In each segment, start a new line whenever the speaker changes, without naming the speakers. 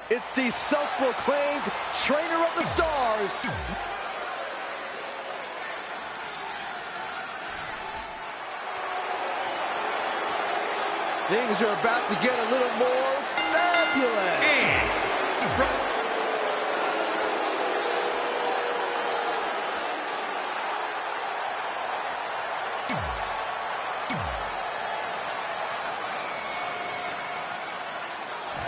It's the self-proclaimed trainer of the stars. Things are about to get a little more fabulous.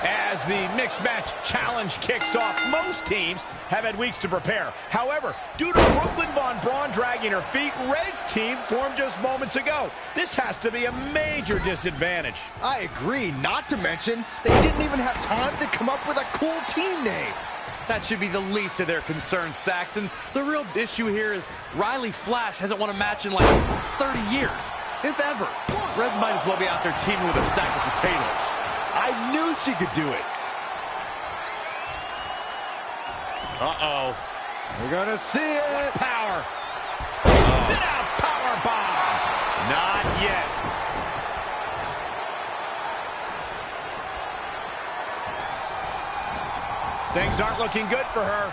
As the mixed match challenge kicks off, most teams have had weeks to prepare. However, due to Brooklyn Von Braun dragging her feet, Red's team formed just moments ago. This has to be a major disadvantage.
I agree, not to mention, they didn't even have time to come up with a cool team name.
That should be the least of their concerns, Saxton. The real issue here is Riley Flash hasn't won a match in like 30 years, if ever. Red might as well be out there teaming with a sack of potatoes.
I knew she could do it.
Uh-oh.
We're gonna see it.
Power. Sit out power bomb. Not yet. Things aren't looking good for her.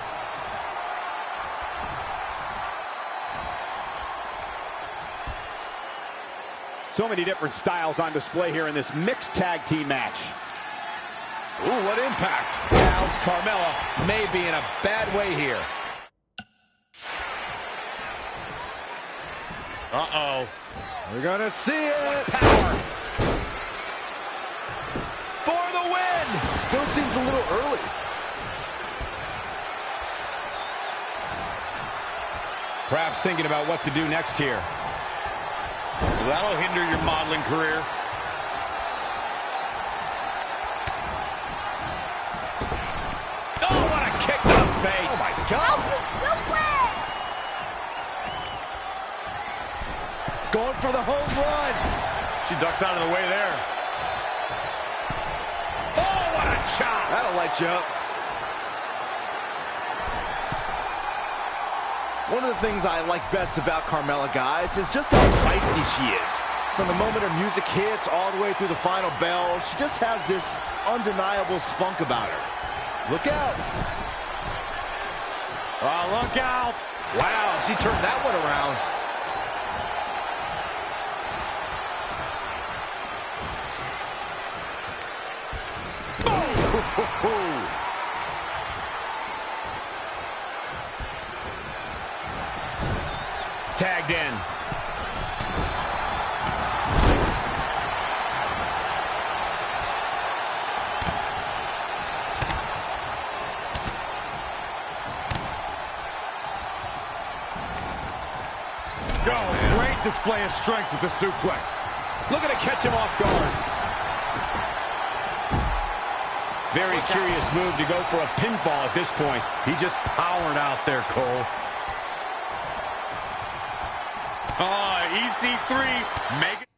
So many different styles on display here in this mixed tag team match. Ooh, what impact. Al's Carmella may be in a bad way here. Uh-oh.
We're gonna see it.
Power. For the win.
Still seems a little early.
Perhaps thinking about what to do next here. That'll hinder your modeling career. Oh, what a kick to the face.
Oh, my God. Going for the home run.
She ducks out of the way there. Oh, what a chop.
That'll light you up. One of the things I like best about Carmella, guys, is just how feisty she is. From the moment her music hits all the way through the final bell, she just has this undeniable spunk about her. Look out.
Oh, look out.
Wow, she turned that one around. Boom!
Tagged in.
Great display of strength with the suplex.
Looking to catch him off guard. Very curious move to go for a pinfall at this point.
He just powered out there, Cole. EC3, make it.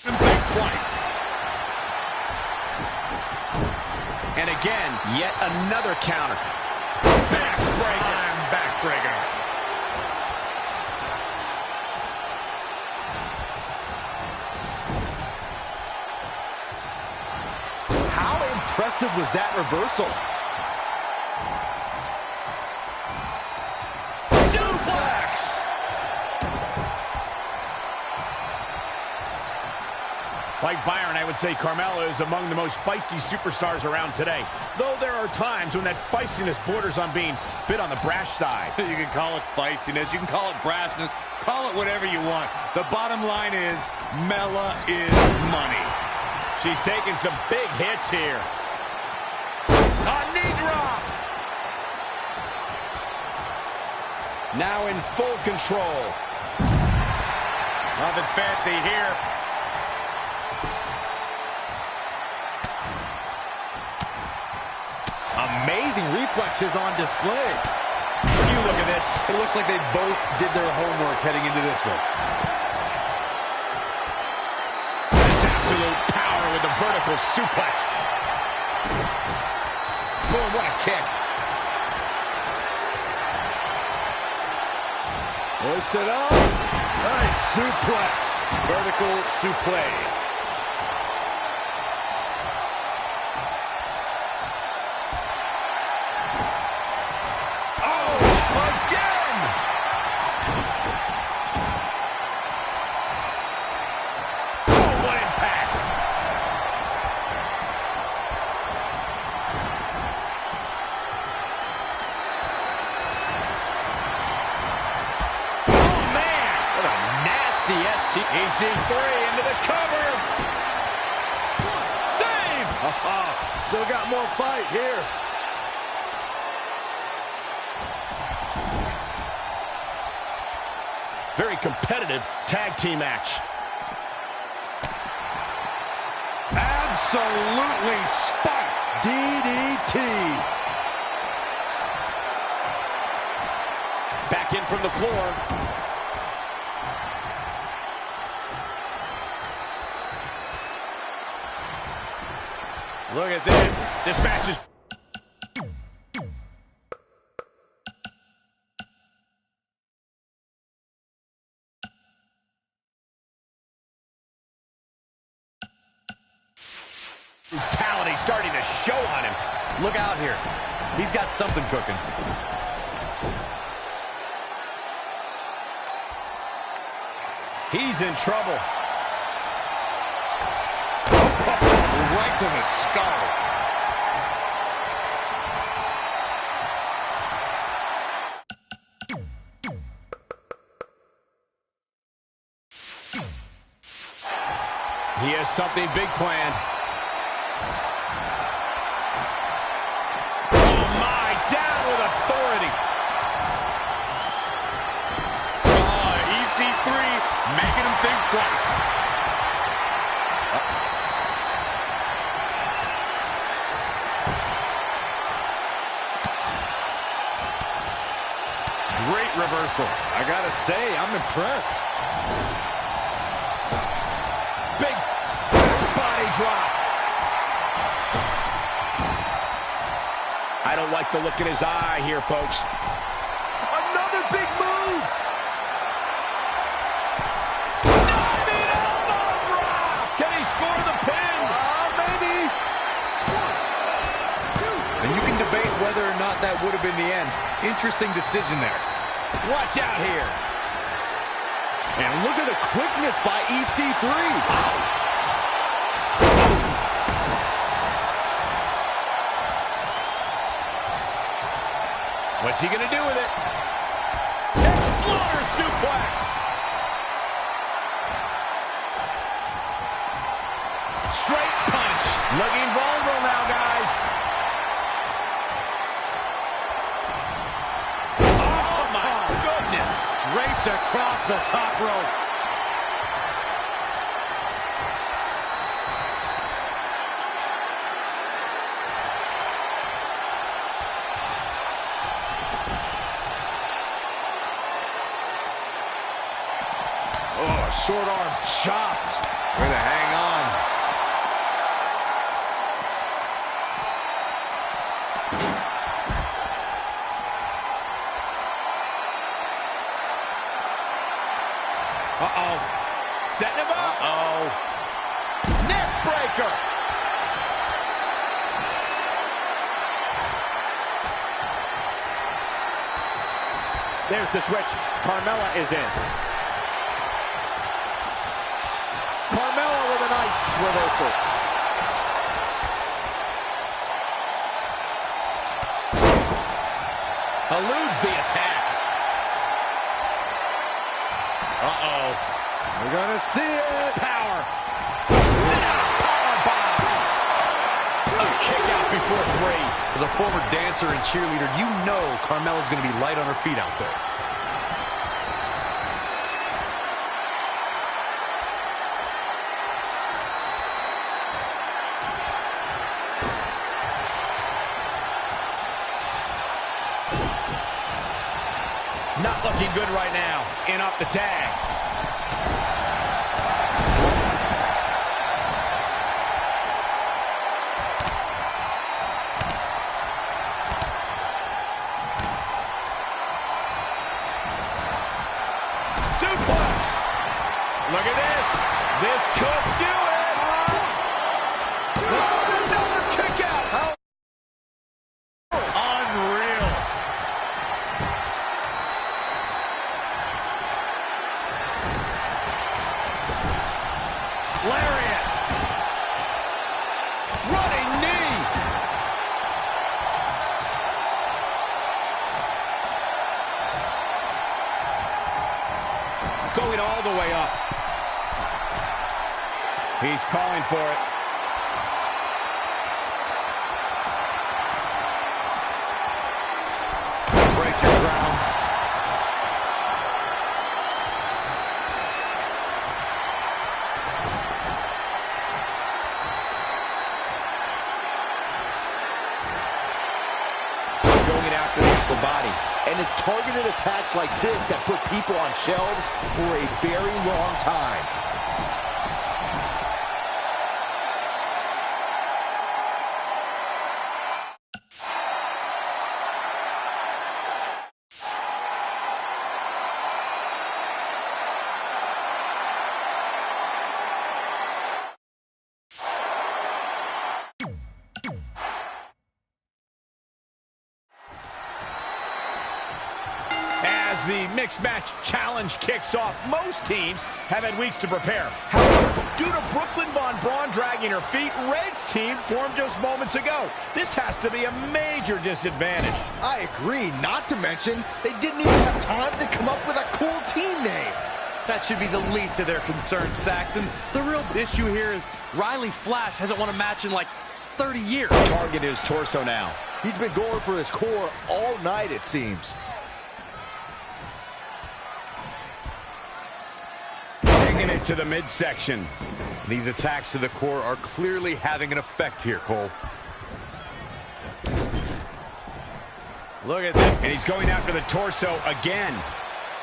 And think twice.
And again, yet another counter.
Backbreaker.
How impressive was that reversal?
Like Byron, I would say Carmella is among the most feisty superstars around today. Though there are times when that feistiness borders on being a bit on the brash side.
You can call it feistiness, you can call it brashness, call it whatever you want. The bottom line is, Mella is money.
She's taking some big hits here. A knee drop. Now in full control.
Nothing fancy here.
Amazing reflexes on display.
When you look at this,
it looks like they both did their homework heading into this one.
That's absolute power with the vertical suplex. Boom, what a kick.
Hoist it up. Nice suplex.
Vertical suplex.
EC3 into the cover. Save!
Still got more fight here.
Very competitive tag team match.
Absolutely spiked.
DDT.
Back in from the floor. Look at this. This match is... brutality starting to show on him.
Look out here. He's got something cooking.
He's in trouble.
Right to the skull.
He has something big planned. Oh my, down with authority.
Oh, EC3 making him think twice. Great reversal.
I gotta say, I'm impressed.
Big body drop. I don't like the look in his eye here, folks.
Another big move.
Diving elbow drop. Can he score the pin?
Maybe.
1, 2. And you can debate whether or not that would have been the end. Interesting decision there.
Watch out here.
And look at the quickness by EC3.
What's he gonna do with it? Exploder suplex. Straight punch. Looking vulnerable now, guys. Oh my goodness.
Draped across the top rope.
Oh, short arm chop. Way to hang on.
Uh-oh. Setting him up. Uh-oh. Neck breaker. There's the switch. Carmella is in. Carmella with a nice reversal. Eludes the attack. Uh-oh.
We're gonna see it.
Power. Power bomb. A kick out before 3.
As a former dancer and cheerleader, you know Carmella's going to be light on her feet out there.
Not looking good right now. In off the tag. Suplex. Look at this. This could do it. Oh, another kick out. Unreal. Lariat. Running knee. Going all the way up. He's calling for it. Break your ground. Going after the upper body.
And it's targeted attacks like this that put people on shelves for a very long time.
As the mixed match challenge kicks off, most teams have had weeks to prepare. However, due to Brooklyn Von Braun dragging her feet, Red's team formed just moments ago. This has to be a major disadvantage.
I agree, not to mention, they didn't even have time to come up with a cool team name.
That should be the least of their concerns, Saxton. The real issue here is Riley Flash hasn't won a match in like 30 years.
Target his torso now.
He's been going for his core all night, it seems.
Taking it to the midsection.
These attacks to the core are clearly having an effect here, Cole.
Look at that. And he's going after the torso again.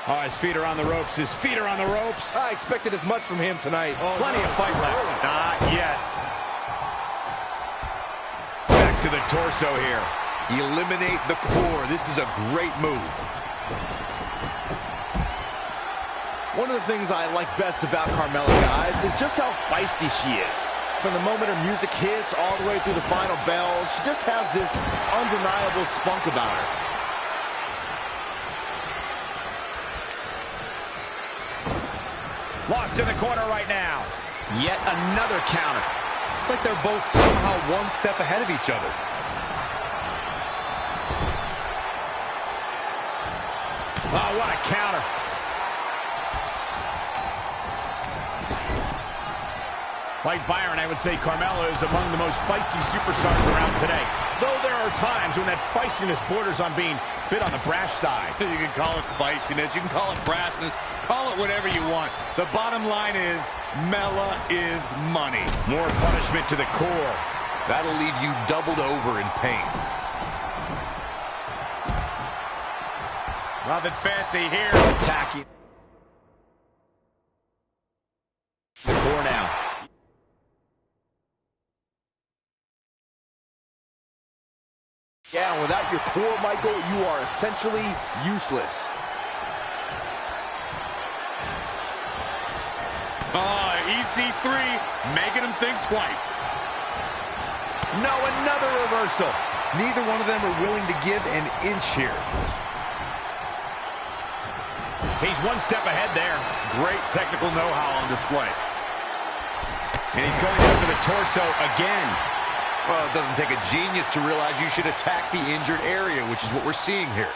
Oh, his feet are on the ropes. His feet are on the ropes.
I expected as much from him tonight.
Oh, plenty of fight left. Not yet. Back to the torso here.
Eliminate the core. This is a great move.
One of the things I like best about Carmella, guys, is just how feisty she is. From the moment her music hits all the way through the final bell, she just has this undeniable spunk about her.
Lost in the corner right now. Yet another counter.
It's like they're both somehow one step ahead of each other.
Oh, what a counter. Like Byron, I would say Carmella is among the most feisty superstars around today. Though there are times when that feistiness borders on being a bit on the brash side.
You can call it feistiness, you can call it brashness, call it whatever you want. The bottom line is, Mella is money.
More punishment to the core.
That'll leave you doubled over in pain.
Nothing fancy here. Attacking. The core now.
Yeah, without your core, Michael, you are essentially useless.
EC3 making him think twice.
No, another reversal.
Neither one of them are willing to give an inch here.
He's one step ahead there.
Great technical know-how on display.
And he's going after the torso again.
Well, it doesn't take a genius to realize you should attack the injured area, which is what we're seeing here.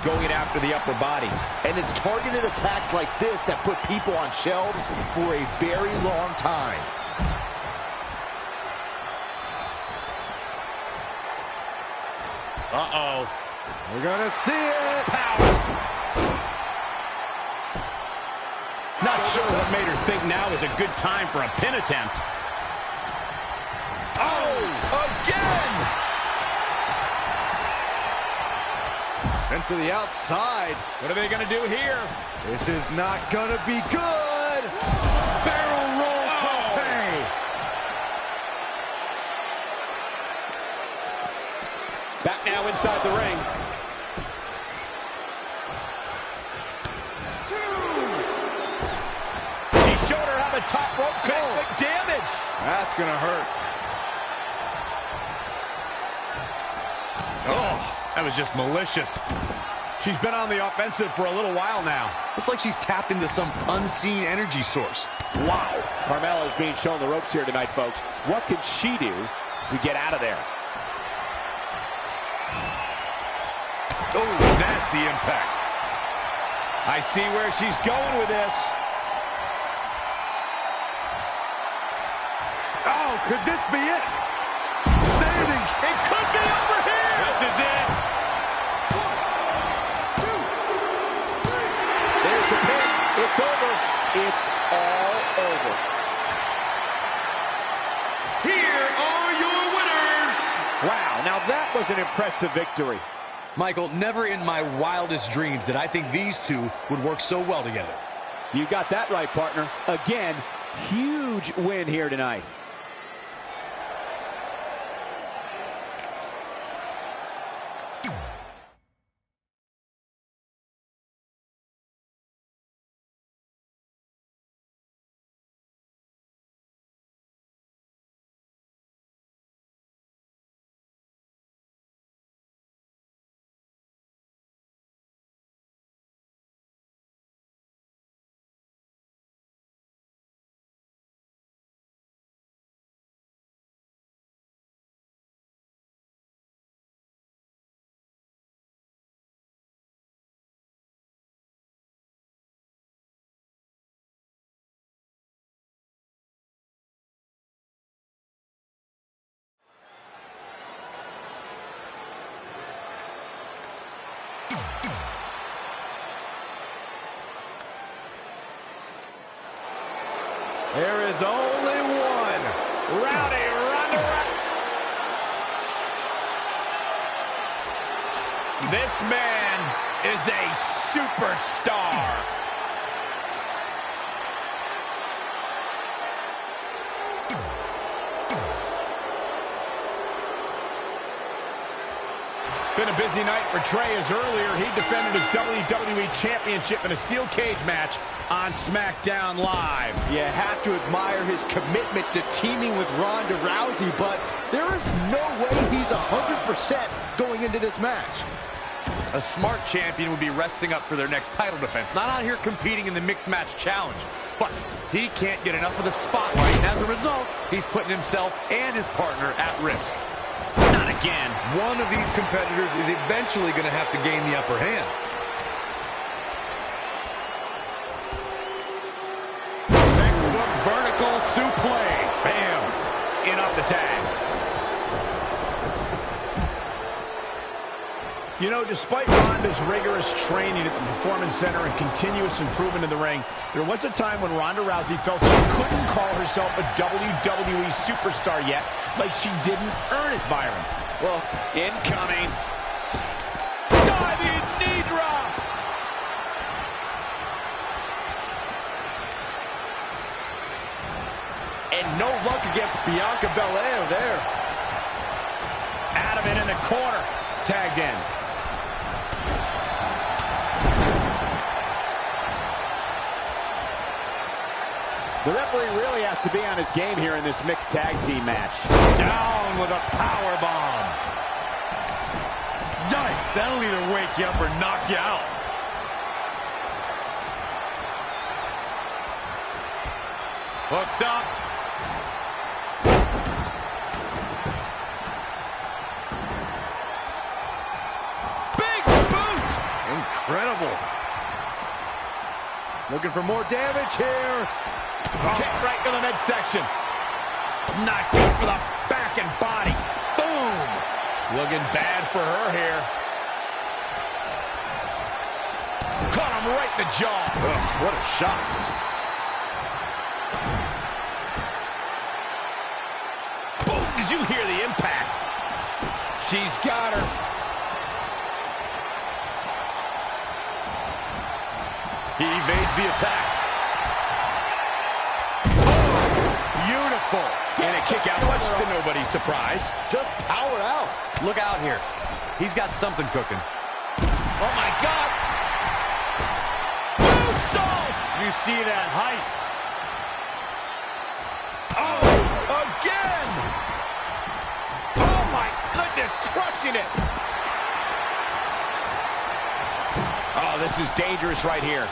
Going after the upper body.
And it's targeted attacks like this that put people on shelves for a very long time.
Uh-oh.
We're gonna see it.
Power. Not sure what made her think now is a good time for a pin attempt. Oh, again!
Sent to the outside.
What are they going to do here?
This is not going to be good.
Barrel roll Cope.
Back now inside the ring.
top rope could inflict damage.
That's going to hurt.
Oh, that was just malicious. She's been on the offensive for a little while now.
Looks like she's tapped into some unseen energy source.
Wow. Carmella's being shown the ropes here tonight, folks. What can she do to get out of there?
Oh, nasty impact. I see where she's going with this.
Oh, could this be it? Standings.
It could be over here.
This is it.
1, 2, 3. There's the pin. It's over. It's all over.
Here are your winners.
Wow, now that was an impressive victory.
Michael, never in my wildest dreams did I think these two would work so well together.
You got that right, partner. Again, huge win here tonight.
There is only one. Rowdy Ronda Rousey. This man is a superstar. Been a busy night for Trey, as earlier he defended his WWE Championship in a steel cage match on SmackDown Live.
You have to admire his commitment to teaming with Ronda Rousey, but there is no way he's 100% going into this match.
A smart champion would be resting up for their next title defense, not out here competing in the mixed match challenge. But he can't get enough of the spotlight, and as a result, he's putting himself and his partner at risk.
Not again.
One of these competitors is eventually going to have to gain the upper hand.
Textbook vertical suplex. Bam. In off the tag. You know, despite Ronda's rigorous training at the Performance Center and continuous improvement in the ring, there was a time when Ronda Rousey felt she couldn't call herself a WWE superstar yet, like she didn't earn it, Byron. Well, incoming. Diving knee drop.
And no luck against Bianca Belair there.
Out of it in the corner. Tagged in.
The referee really has to be on his game here in this mixed tag team match.
Down with a power bomb.
Yikes, that'll either wake you up or knock you out. Hooked up.
Big boot.
Incredible. Looking for more damage here.
Kick right to the midsection. Not good for the back and body. Boom. Looking bad for her here. Caught him right in the jaw.
Ugh, what a shot.
Boom. Did you hear the impact? She's got her.
He evades the attack.
Beautiful. And a kick out, much to nobody's surprise.
Just powered out.
Look out here. He's got something cooking.
Oh, my God. Moonsault.
You see that height.
Oh, again! Oh my goodness, crushing it! Oh, this is dangerous right here.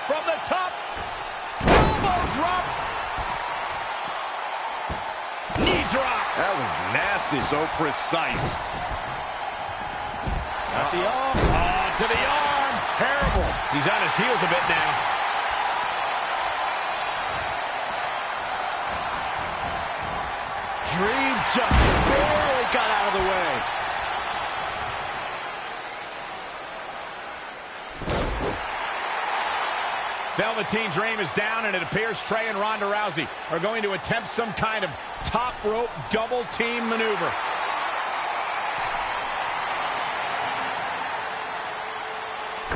From the top, elbow drop. Knee drop.
That was nasty.
So precise.
Got the arm. Oh, to the arm. Terrible. He's on his heels a bit now.
Dream just barely got out of the way.
Velveteen Dream is down, and it appears Trey and Ronda Rousey are going to attempt some kind of top rope double team maneuver.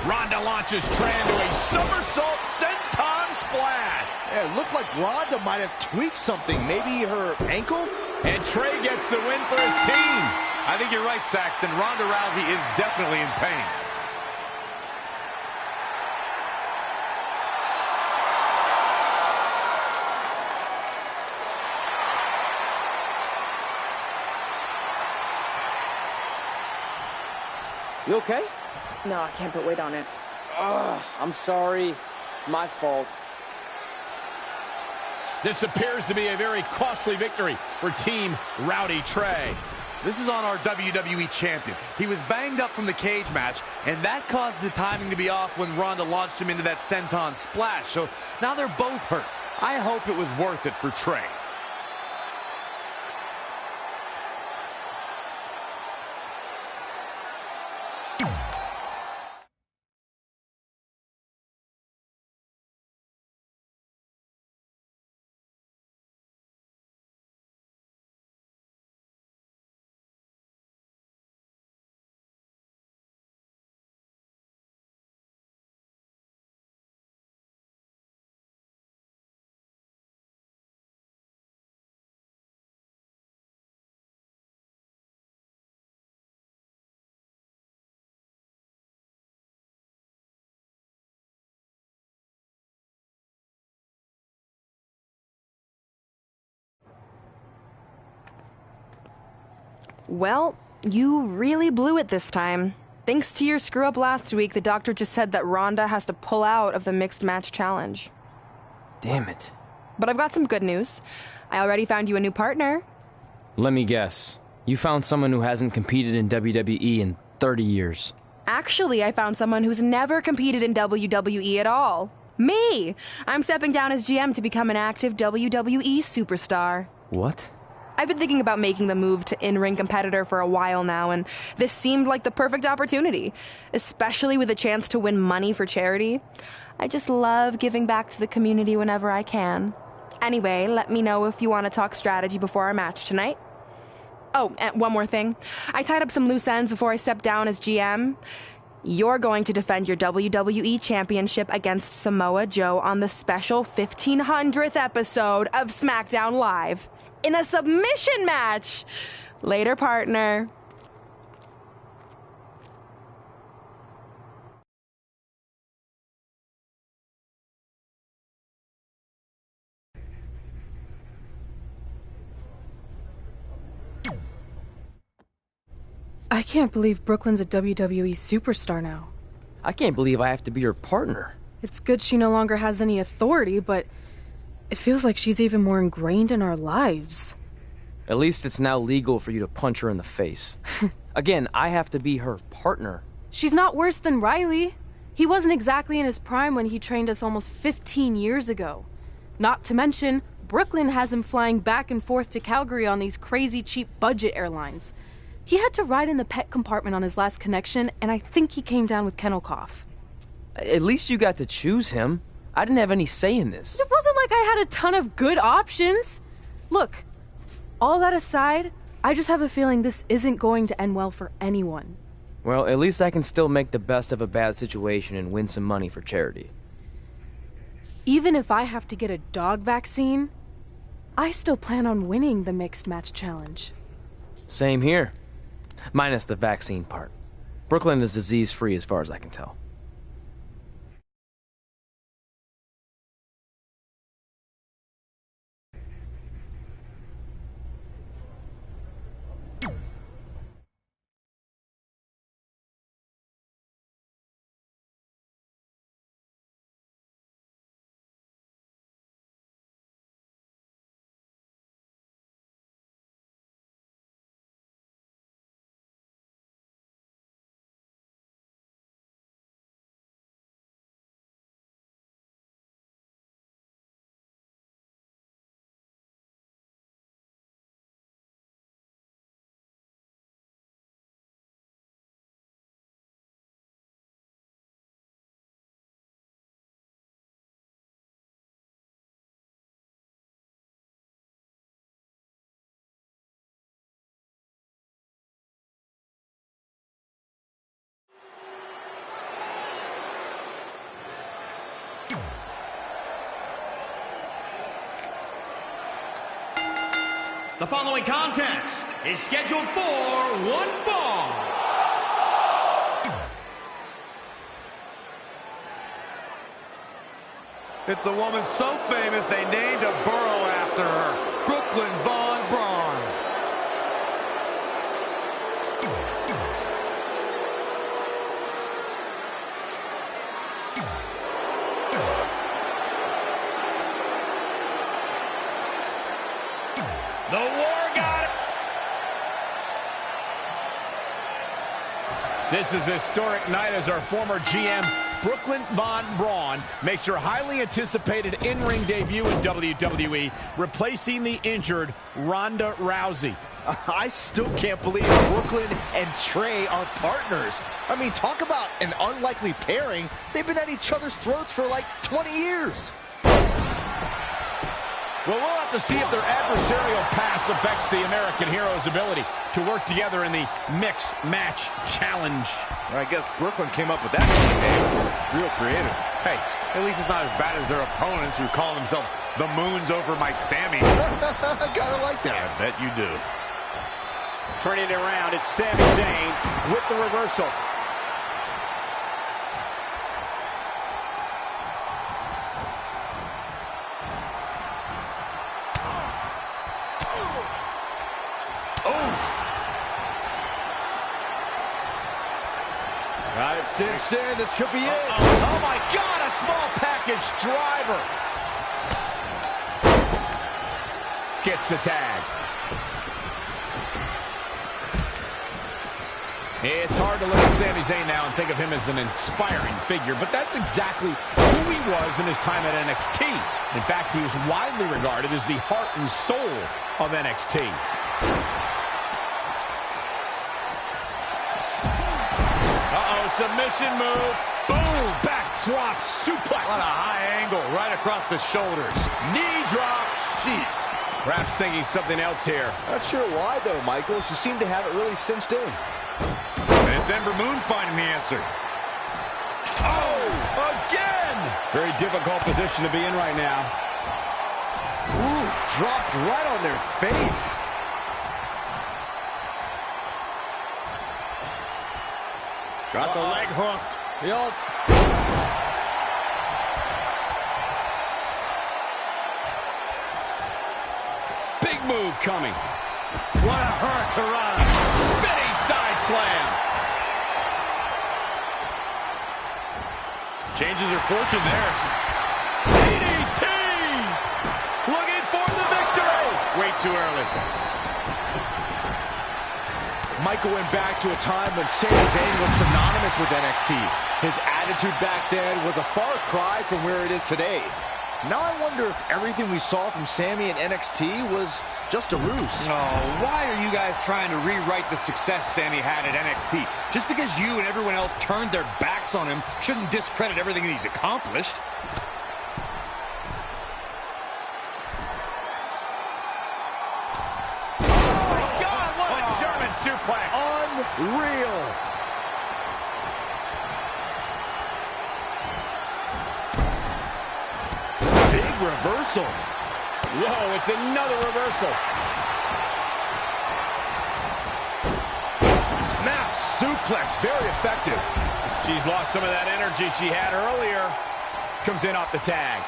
Ronda launches Trey into a somersault senton splash.
Yeah, it looked like Ronda might have tweaked something, maybe her ankle?
And Trey gets the win for his team.
I think you're right, Saxton. Ronda Rousey is definitely in pain.
You okay?
No, I can't put weight on it.
Ugh, I'm sorry. It's my fault.
This appears to be a very costly victory for Team Rowdy Trey.
This is on our WWE champion. He was banged up from the cage match, and that caused the timing to be off when Ronda launched him into that senton splash. So now they're both hurt. I hope it was worth it for Trey.
Well, you really blew it this time. Thanks to your screw-up last week, the doctor just said that Ronda has to pull out of the mixed match challenge.
Damn it.
But I've got some good news. I already found you a new partner.
Let me guess. You found someone who hasn't competed in WWE in 30 years.
Actually, I found someone who's never competed in WWE at all. Me! I'm stepping down as GM to become an active WWE superstar.
What?
I've been thinking about making the move to in-ring competitor for a while now, and this seemed like the perfect opportunity, especially with a chance to win money for charity. I just love giving back to the community whenever I can. Anyway, let me know if you want to talk strategy before our match tonight. Oh, and one more thing. I tied up some loose ends before I stepped down as GM. You're going to defend your WWE Championship against Samoa Joe on the special 1500th episode of SmackDown Live. In a submission match. Later, partner.
I can't believe Brooklyn's a WWE superstar now.
I can't believe I have to be her partner.
It's good she no longer has any authority, but it feels like she's even more ingrained in our lives.
At least it's now legal for you to punch her in the face. Again, I have to be her partner.
She's not worse than Riley. He wasn't exactly in his prime when he trained us almost 15 years ago. Not to mention, Brooklyn has him flying back and forth to Calgary on these crazy cheap budget airlines. He had to ride in the pet compartment on his last connection, and I think he came down with kennel cough.
At least you got to choose him. I didn't have any say in this.
It wasn't like I had a ton of good options. Look, all that aside, I just have a feeling this isn't going to end well for anyone.
Well, at least I can still make the best of a bad situation and win some money for charity.
Even if I have to get a dog vaccine, I still plan on winning the mixed match challenge.
Same here. Minus the vaccine part. Brooklyn is disease-free as far as I can tell.
The following contest is scheduled for one fall.
It's the woman so famous they named a borough after her, Brooklyn Von Braun.
The War God. This is a historic night as our former GM, Brooklyn Von Braun, makes her highly anticipated in-ring debut in WWE, replacing the injured Ronda Rousey.
I still can't believe Brooklyn and Trey are partners. I mean, talk about an unlikely pairing. They've been at each other's throats for like 20 years.
Well, we'll have to see if their adversarial pass affects the American Hero's ability to work together in the Mixed Match Challenge.
I guess Brooklyn came up with that name. Real creative.
Hey, at least it's not as bad as their opponents who call themselves the Moons over my Sammy.
Gotta like that.
I bet you do.
Turning it around, it's Sami Zayn with the reversal.
Got it cinched in. This could be it.
Oh, my God, a small package driver. Gets the tag. It's hard to look at Sami Zayn now and think of him as an inspiring figure, but that's exactly who he was in his time at NXT. In fact, he was widely regarded as the heart and soul of NXT. Submission move. Boom! Backdrop suplex.
What a high angle right across the shoulders.
Knee drop. Jeez. Perhaps thinking something else here.
Not sure why, though, Michael. She seemed to have it really cinched in.
And it's Ember Moon finding the answer.
Oh! Again! Very difficult position to be in right now.
Ooh, dropped right on their face.
Got the leg hooked.
Big move coming.
What a hurricanrana.
Spinning side slam.
Changes her fortune there.
DDT! Looking for the victory.
Way too early.
Michael went back to a time when Sami Zayn was synonymous with NXT. His attitude back then was a far cry from where it is today. Now I wonder if everything we saw from Sami in NXT was just a ruse.
Oh, why are you guys trying to rewrite the success Sami had at NXT? Just because you and everyone else turned their backs on him shouldn't discredit everything he's accomplished.
Suplex.
Unreal. Big reversal.
Whoa, it's another reversal.
Snap suplex, very effective.
She's lost some of that energy she had earlier. Comes in off the tag.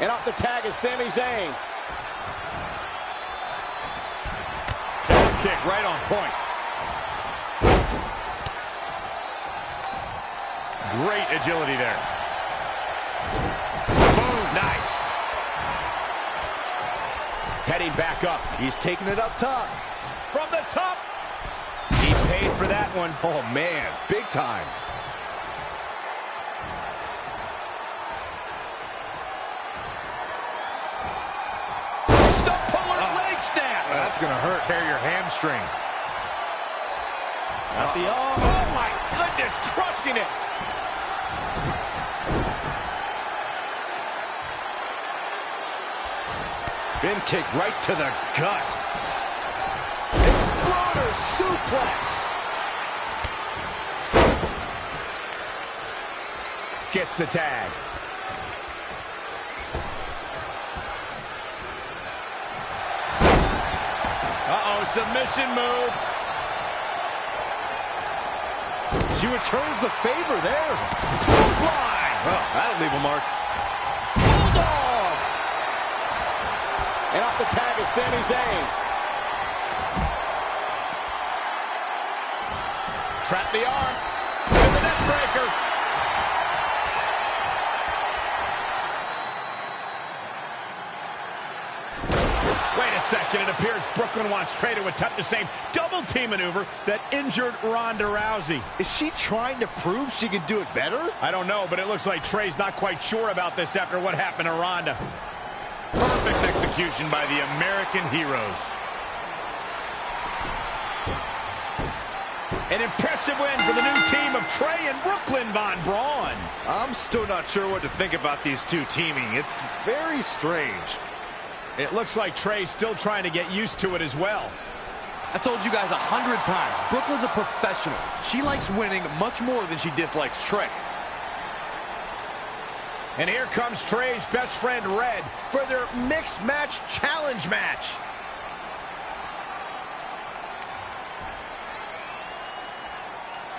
And off the tag is Sami Zayn.
Kick right on point. Great agility there.
Boom, nice. Heading back up.
He's taking it up top.
From the top. He paid for that one.
Oh, man, big time. That's going to hurt.
Tear your hamstring.
At the arm. Oh, my goodness, crushing it.
Bin kick right to the gut. Exploder suplex.
gets the tag. Uh-oh, submission move.
She returns the favor there.
Clothesline.
Well, that'll leave a mark.
Bulldog.
And off the tag is Sami Zayn.
Trap the arm. With the neck breaker. Wait a second. It appears Brooklyn wants Trey to attempt the same double team maneuver that injured Ronda Rousey.
Is she trying to prove she can do it better?
I don't know, but it looks like Trey's not quite sure about this after what happened to Ronda.
Perfect execution by the American heroes.
An impressive win for the new team of Trey and Brooklyn Von Braun.
I'm still not sure what to think about these two teaming. It's very strange.
It looks like Trey's still trying to get used to it as well.
I told you guys 100 times, Brooklyn's a professional. She likes winning much more than she dislikes Trey.
And here comes Trey's best friend, Red, for their mixed match challenge match.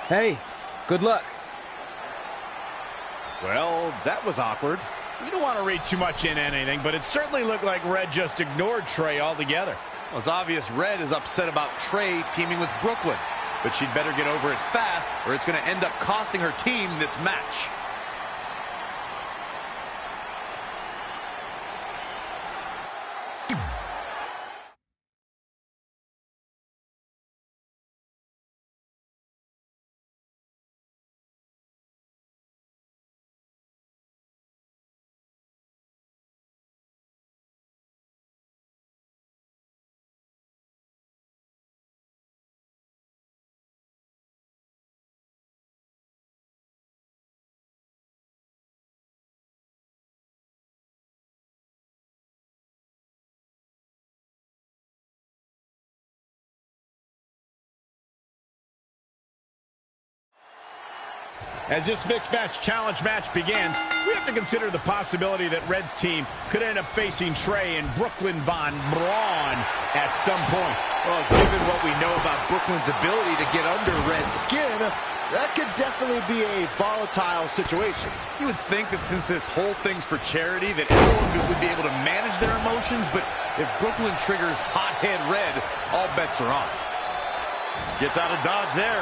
Hey, good luck.
Well, that was awkward.
You don't want to read too much into anything, but it certainly looked like Red just ignored Trey altogether.
Well, it's obvious Red is upset about Trey teaming with Brooklyn, but she'd better get over it fast or it's going to end up costing her team this match.
As this mixed match challenge match begins, we have to consider the possibility that Red's team could end up facing Trey and Brooklyn Von Braun at some point.
Well, given what we know about Brooklyn's ability to get under Red's skin, that could definitely be a volatile situation.
You would think that since this whole thing's for charity, that everyone would be able to manage their emotions, but if Brooklyn triggers hothead Red, all bets are off. Gets out of dodge there.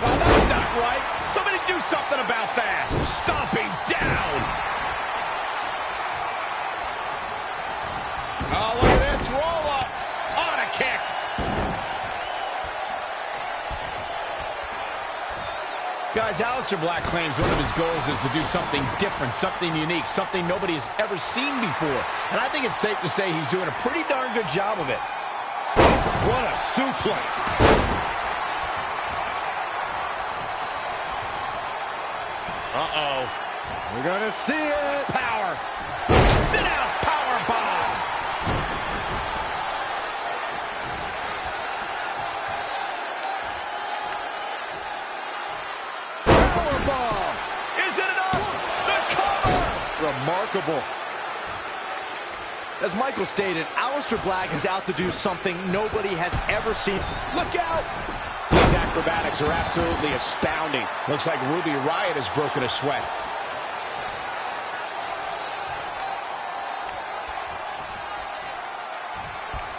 Oh, that's not right. Somebody do something about that. Stomping down. Oh, look at this. Roll up. On a kick. Guys, Aleister Black claims one of his goals is to do something different, something unique, something nobody has ever seen before. And I think it's safe to say he's doing a pretty darn good job of it.
What a suplex.
Uh-oh.
We're going to see it.
Power. Sit out. Power bomb.
Power bomb.
Is it enough? The cover.
Remarkable. As Michael stated, Aleister Black is out to do something nobody has ever seen. Look out.
These acrobatics are absolutely astounding. Looks like Ruby Riott has broken a sweat.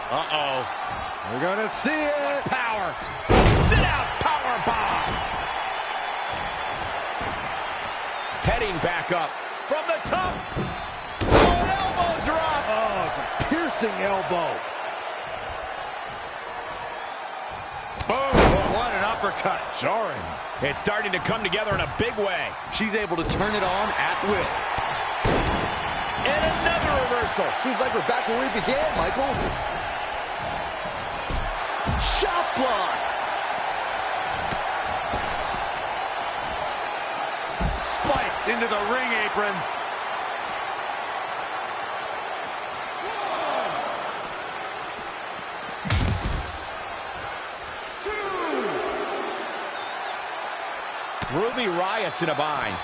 Uh-oh.
We're going to see it.
Power. Sit out. Power bomb. Heading back up. From the top. Oh, an elbow drop.
Oh, it's a piercing elbow.
Boom. What an uppercut.
Jarring. It's starting to come together in a big way.
She's able to turn it on at will.
And another reversal.
Seems like we're back where we began, Michael. Shot block.
Spiked into the ring apron.
Ruby Riott's in a bind.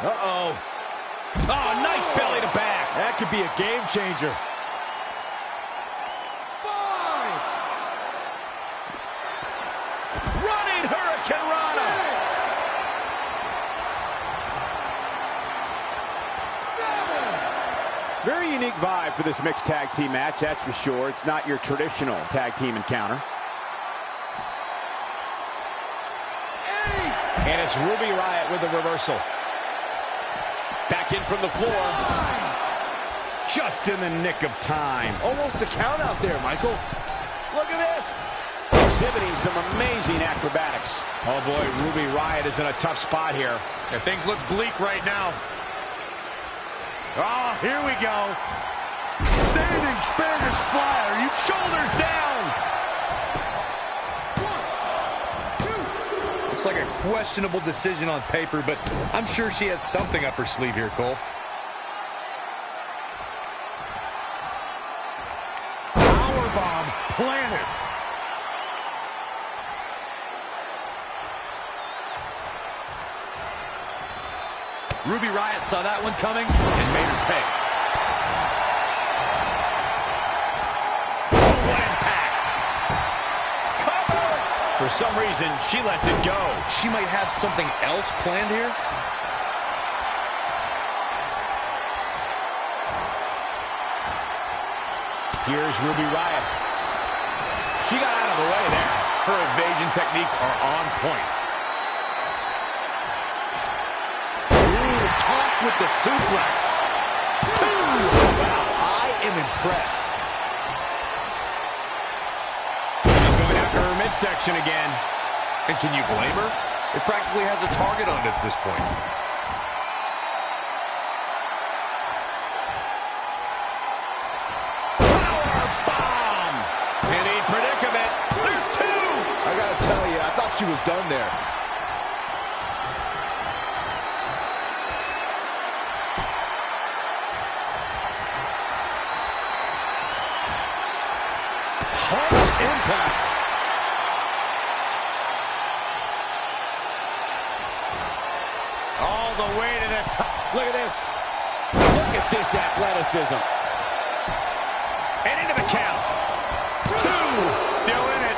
Uh-oh. Oh, nice belly to back.
That could be a game changer.
5. Running Hurricane Rana.
6. 7. Very unique vibe for this mixed tag team match, that's for sure. It's not your traditional tag team encounter.
8. And it's Ruby Riott with the reversal. Back in from the floor.
9.
Just in the nick of time.
Almost a count out there, Michael. Look at this.
Exhibiting some amazing acrobatics. Oh boy, Ruby Riott is in a tough spot here.
Yeah, things look bleak right now.
Oh, here we go. Standing Spanish Flyer. Shoulders down.
1, 2. Looks like a questionable decision on paper, but I'm sure she has something up her sleeve here, Cole.
Powerbomb planted.
Ruby Riott saw that one coming and made her pay.
Oh, what impact. Cover. For some reason, she lets it go.
She might have something else planned here.
Here's Ruby Riott. She got out of the way there. Her evasion techniques are on point.
Tossed with the suplex. 2. Wow, I am impressed.
She's going after her midsection again.
And can you blame her? It practically has a target on it at this point.
Powerbomb! In a predicament. There's 2.
I gotta tell you, I thought she was done there.
Harsh impact. All the way to the top.
Look at this. Look at this athleticism.
And into the count. 2. Still in it.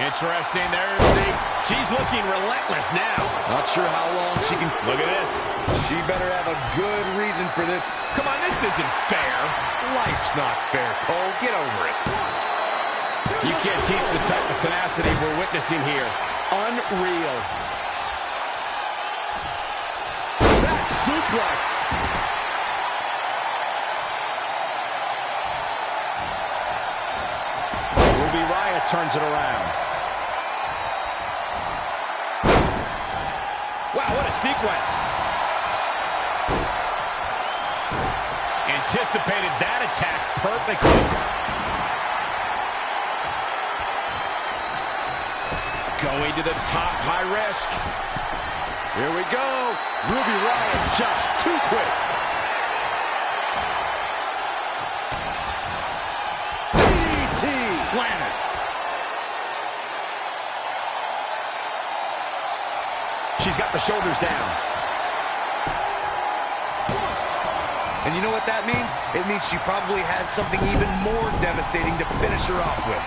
Interesting. There's the... She's looking relentless now.
Not sure how long she can...
Look at this.
She better have a good reason for this.
Come on, this isn't fair.
Life's not fair, Cole. Get over it.
You can't teach the type of tenacity we're witnessing here. Unreal.
Back suplex.
Ruby Riott turns it around. Wow, what a sequence. Anticipated that attack perfectly. Going to the top, high risk.
Here we go. Ruby Riott just too quick. DDT.
Planted. She's got the shoulders down.
And you know what that means? It means she probably has something even more devastating to finish her off with.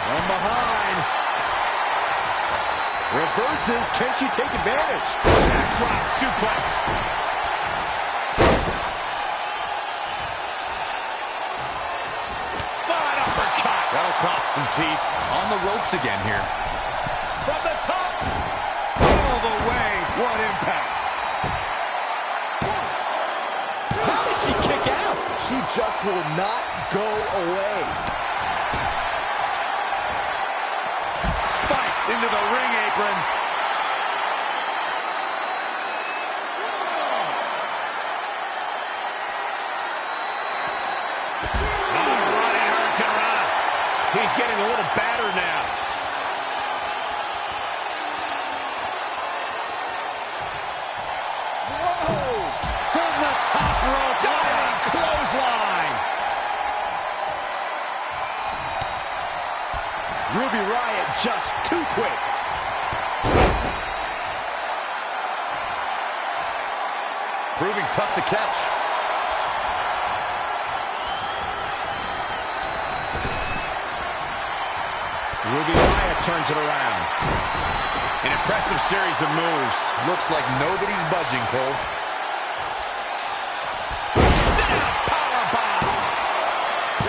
From behind. Reverses. Can she take advantage?
Backdrop suplex. Fine uppercut.
That'll cost some teeth. On the ropes again here.
From the top.
All the way. What impact.
How did she kick out? She just will not go away.
Spiked into the ring apron.
Running Hurricane Rana. He's getting a little battered now.
Ruby Riott just too quick.
Proving tough to catch.
Ruby Riott turns it around. An impressive series of moves.
Looks like nobody's budging, Cole.
Sit out, powerbomb.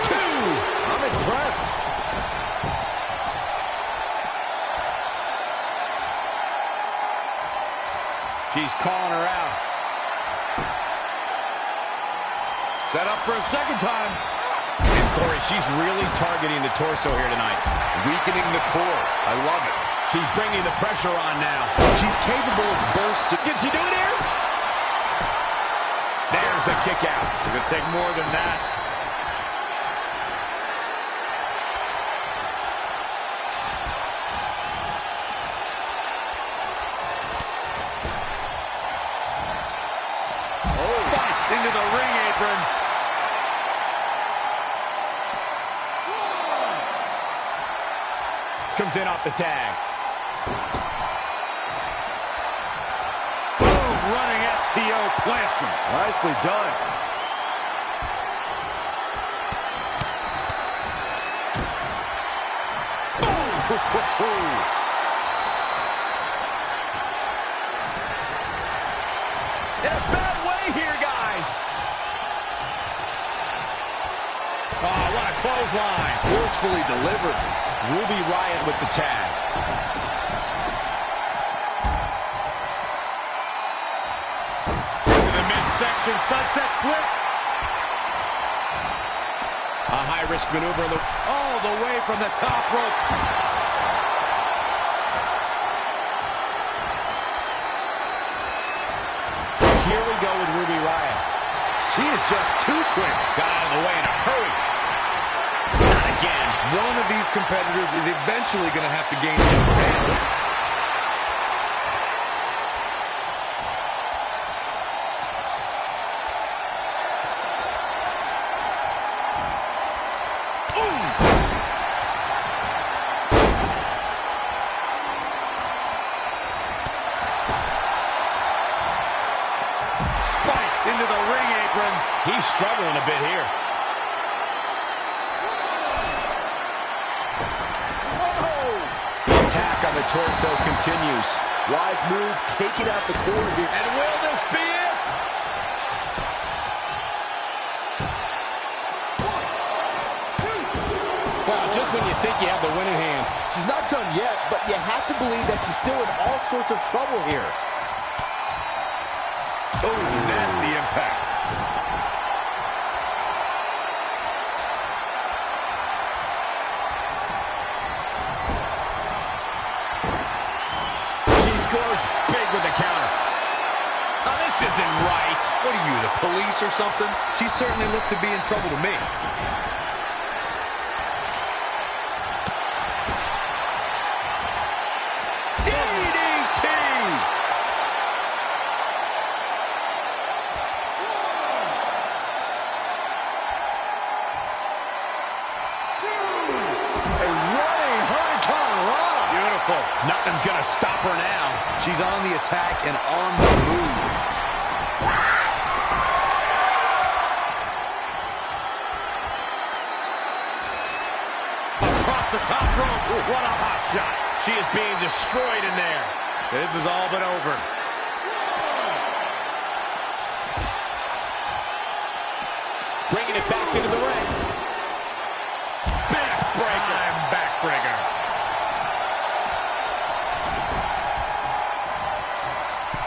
2.
I'm impressed.
She's calling her out.
Set up for a second time.
And Corey, she's really targeting the torso here tonight.
Weakening the core. I love it.
She's bringing the pressure on now.
She's capable of bursts.
Can she do it here? There's the kick out.
It's going to take more than that. Spiked into the ring apron.
Comes in off the tag.
Boom, running FTO plants him.
Nicely done.
In a bad way here, guys. Oh, what a clothesline.
Forcefully delivered.
Ruby Riott with the tag.
Into the midsection, sunset flip.
A high-risk maneuver.
All the way from the top rope.
Here we go with Ruby Riott.
She is just too quick.
Got out of the way in a hurry. Not again.
One of these competitors is eventually going to have to gain the upper hand. Spiked into the ring apron.
He's struggling a bit here. Attack on the torso continues.
Wise move, taking out the core here.
And will this be it? Wow, just when you think you have the winning hand.
She's not done yet, but you have to believe that she's still in all sorts of trouble here.
Oh, nasty impact.
Scores big with the counter. Oh, this isn't right.
What are you, the police or something? She certainly looked to be in trouble to me.
DDT!
A running hurricane rana.
Beautiful. Nothing's going to stop her now.
She's on the attack and on the move.
Across the top rope. What a hot shot. She is being destroyed in there.
This is all but over.
Bringing it back into the ring. Backbreaker.
Backbreaker.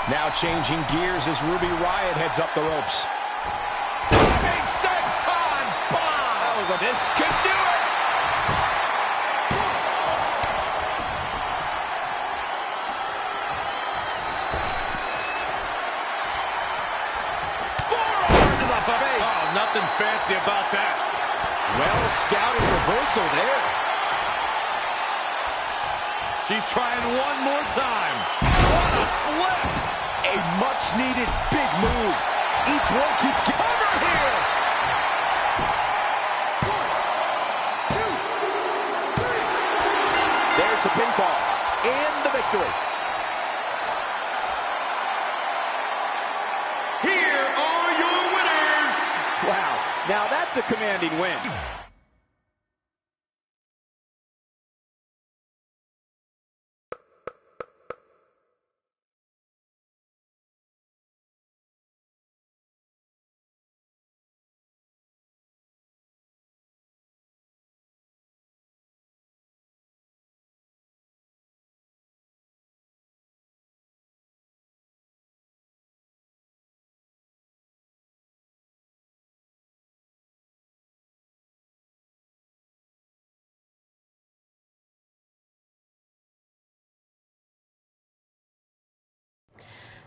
Now changing gears as Ruby Riott heads up the ropes. Big senton bomb! This could do it! Forearm to the face!
Oh, nothing fancy about that.
Well scouted reversal there.
She's trying one more time.
What a flip!
A much-needed big move. Each one keeps getting over here.
1, 2, 3.
here are your winners.
Wow, now that's a commanding win.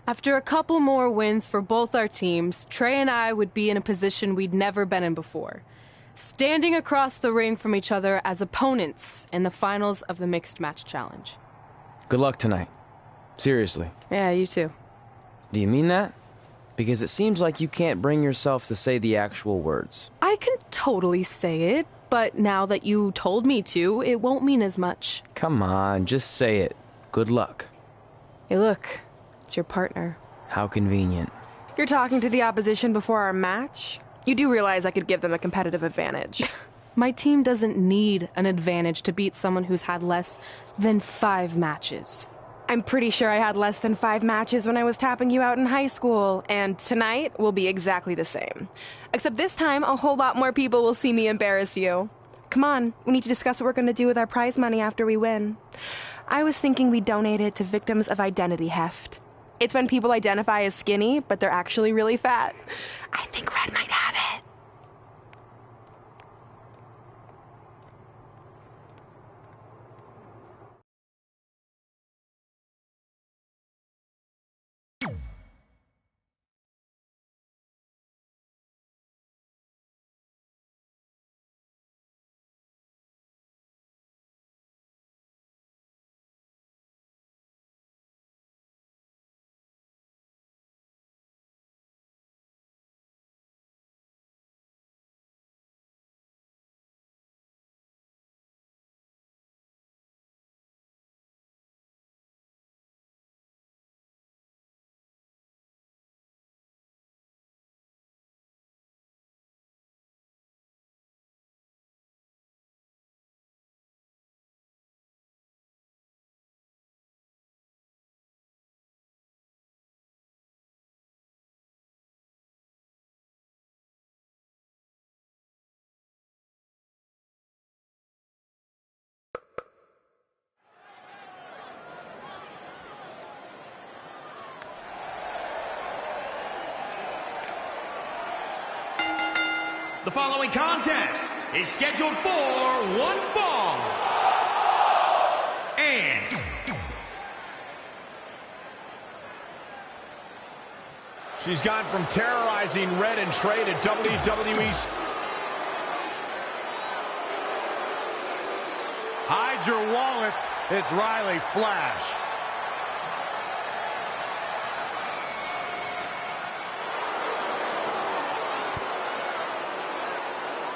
After a couple more wins for both our teams, Trey and I would be in a position we'd never been in before, standing across the ring from each other as opponents in the finals of the Mixed Match Challenge.
Good luck tonight. Seriously.
Yeah, you too.
Do you mean that? Because it seems like you can't bring yourself to say the actual words.
I can totally say it, but now that you told me to, it won't mean as much.
Come on, just say it. Good luck.
Hey, look. It's your partner.
How convenient.
You're talking to the opposition before our match? You do realize I could give them a competitive advantage.
My team doesn't need an advantage to beat someone who's had less than 5 matches.
I'm pretty sure I had less than 5 matches when I was tapping you out in high school, and tonight will be exactly the same. Except this time, a whole lot more people will see me embarrass you. Come on, we need to discuss what we're going to do with our prize money after we win. I was thinking we'd donate it to victims of identity heft. It's when people identify as skinny, but they're actually really fat. I think Red might have it.
The following contest is scheduled for one fall. And
she's gone from terrorizing Red and Trey to WWE.
Hide your wallets. It's Riley Flash.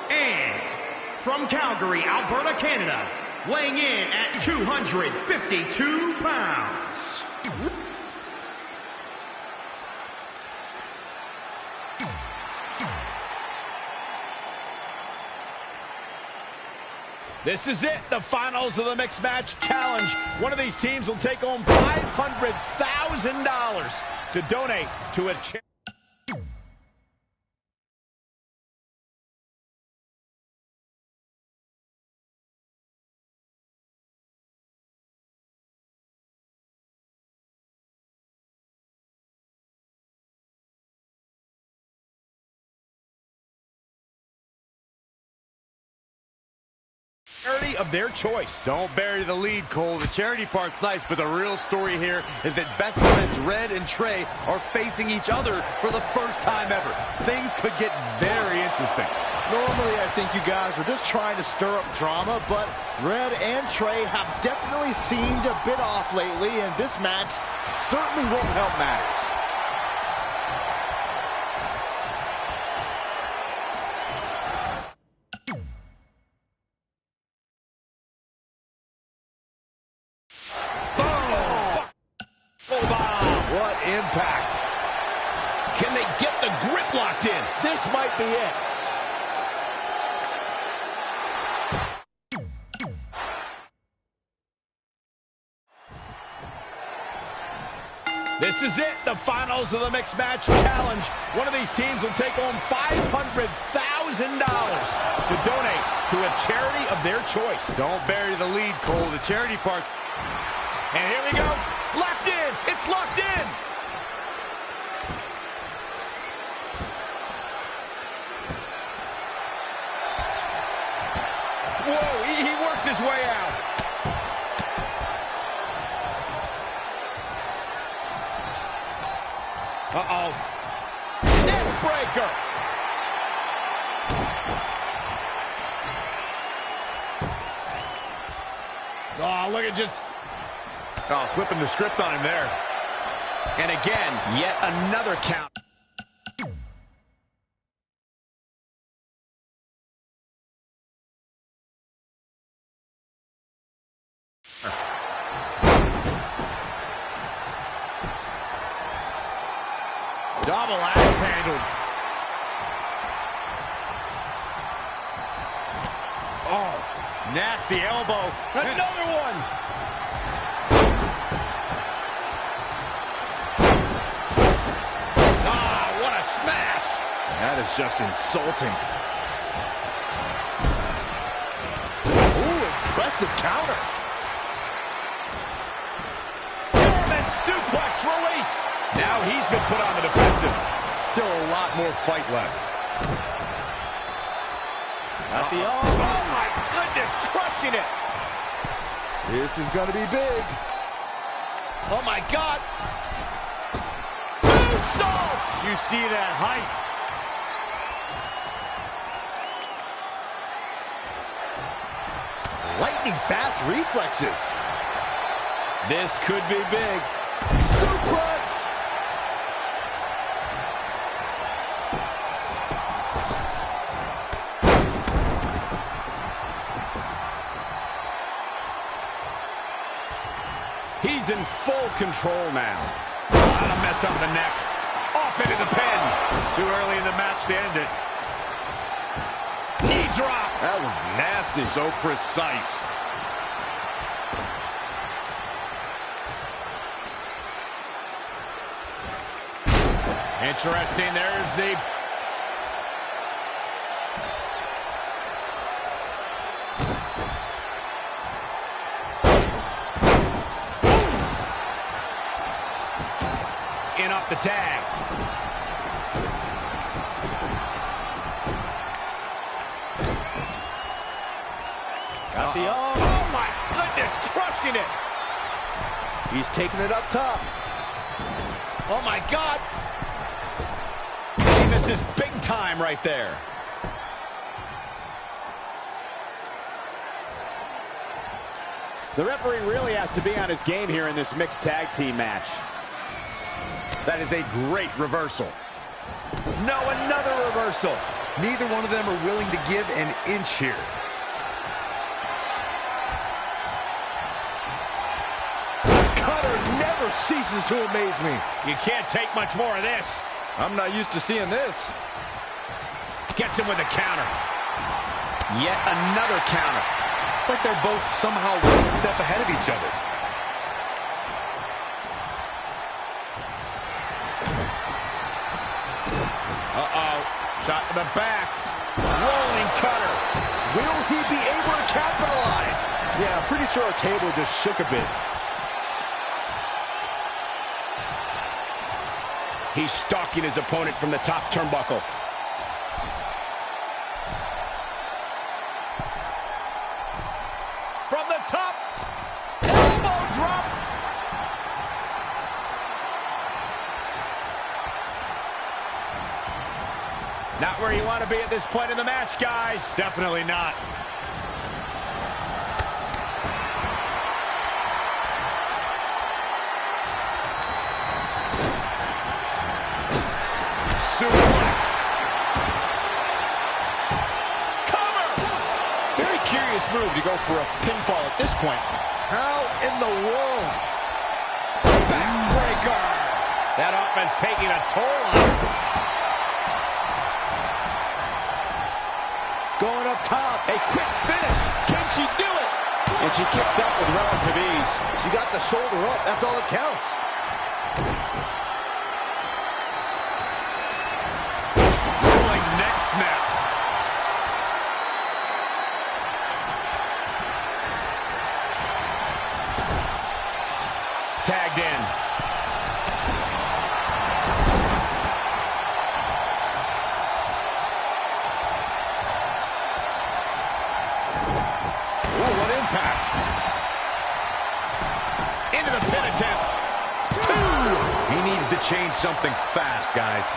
And from Calgary, Alberta, Canada, weighing in at 252 pounds.
This is it, the finals of the Mixed Match Challenge. One of these teams will take home $500,000 to donate to a charity. Of their choice.
Don't bury the lead, Cole. The charity part's nice, but the real story here is that best friends Red and Trey are facing each other for the first time ever. Things could get very interesting.
Normally, I think you guys are just trying to stir up drama, but Red and Trey have definitely seemed a bit off lately, and this match certainly won't help matters.
What impact. Can they get the grip locked in?
This might be it.
This is it, the finals of the Mixed Match Challenge. One of these teams will take home $500,000 to donate to a charity of their choice.
Don't bury the lead, Cole. The charity part's...
And here we go. Locked in. It's locked in. Whoa, he works his way out. Uh-oh. Neck breaker. Oh, look at just...
Oh, flipping the script on him there.
And again, yet another count. Double axe handled.
Oh, nasty elbow.
Another one. Ah, what a smash.
That is just insulting. Ooh, impressive counter.
German suplex released. Now he's been put on the defensive.
Still a lot more fight left.
At the arm. Oh, my goodness, crushing it.
This is going to be big.
Oh, my God. Moonsault.
You see that height.
Lightning fast reflexes.
This could be big.
Suplex.
He's in full control now. That'll mess up the neck. Off into the pin.
Too early in the match to end it.
Knee drop.
That was nasty.
So precise.
Interesting. There's the... In up the tag.
Got the arm.
Oh, my goodness, crushing it.
He's taking it up top.
Oh, my God. He misses big time right there.
The referee really has to be on his game here in this mixed tag team match.
That is a great reversal.
No, another reversal.
Neither one of them are willing to give an inch here.
Cutter never ceases to amaze me.
You can't take much more of this.
I'm not used to seeing this.
Gets him with a counter. Yet another counter.
It's like they're both somehow one step ahead of each other.
Uh-oh. Shot to the back. Rolling cutter.
Will he be able to capitalize? Yeah, I'm pretty sure our table just shook a bit.
He's stalking his opponent from the top turnbuckle. From the top. Elbow drop. Not where you want to be at this point in the match, guys.
Definitely not.
Suplex. Cover.
Very curious move to go for a pinfall at this point.
How in the world?
Backbreaker. That offense taking a toll on him.
A quick finish. Can she do it? And she kicks out with relative ease.
She got the shoulder up. That's all that counts.
Rolling neck snap.
Tagged in.
Oh, what impact.
Into the pin attempt. 2.
He needs to change something fast, guys.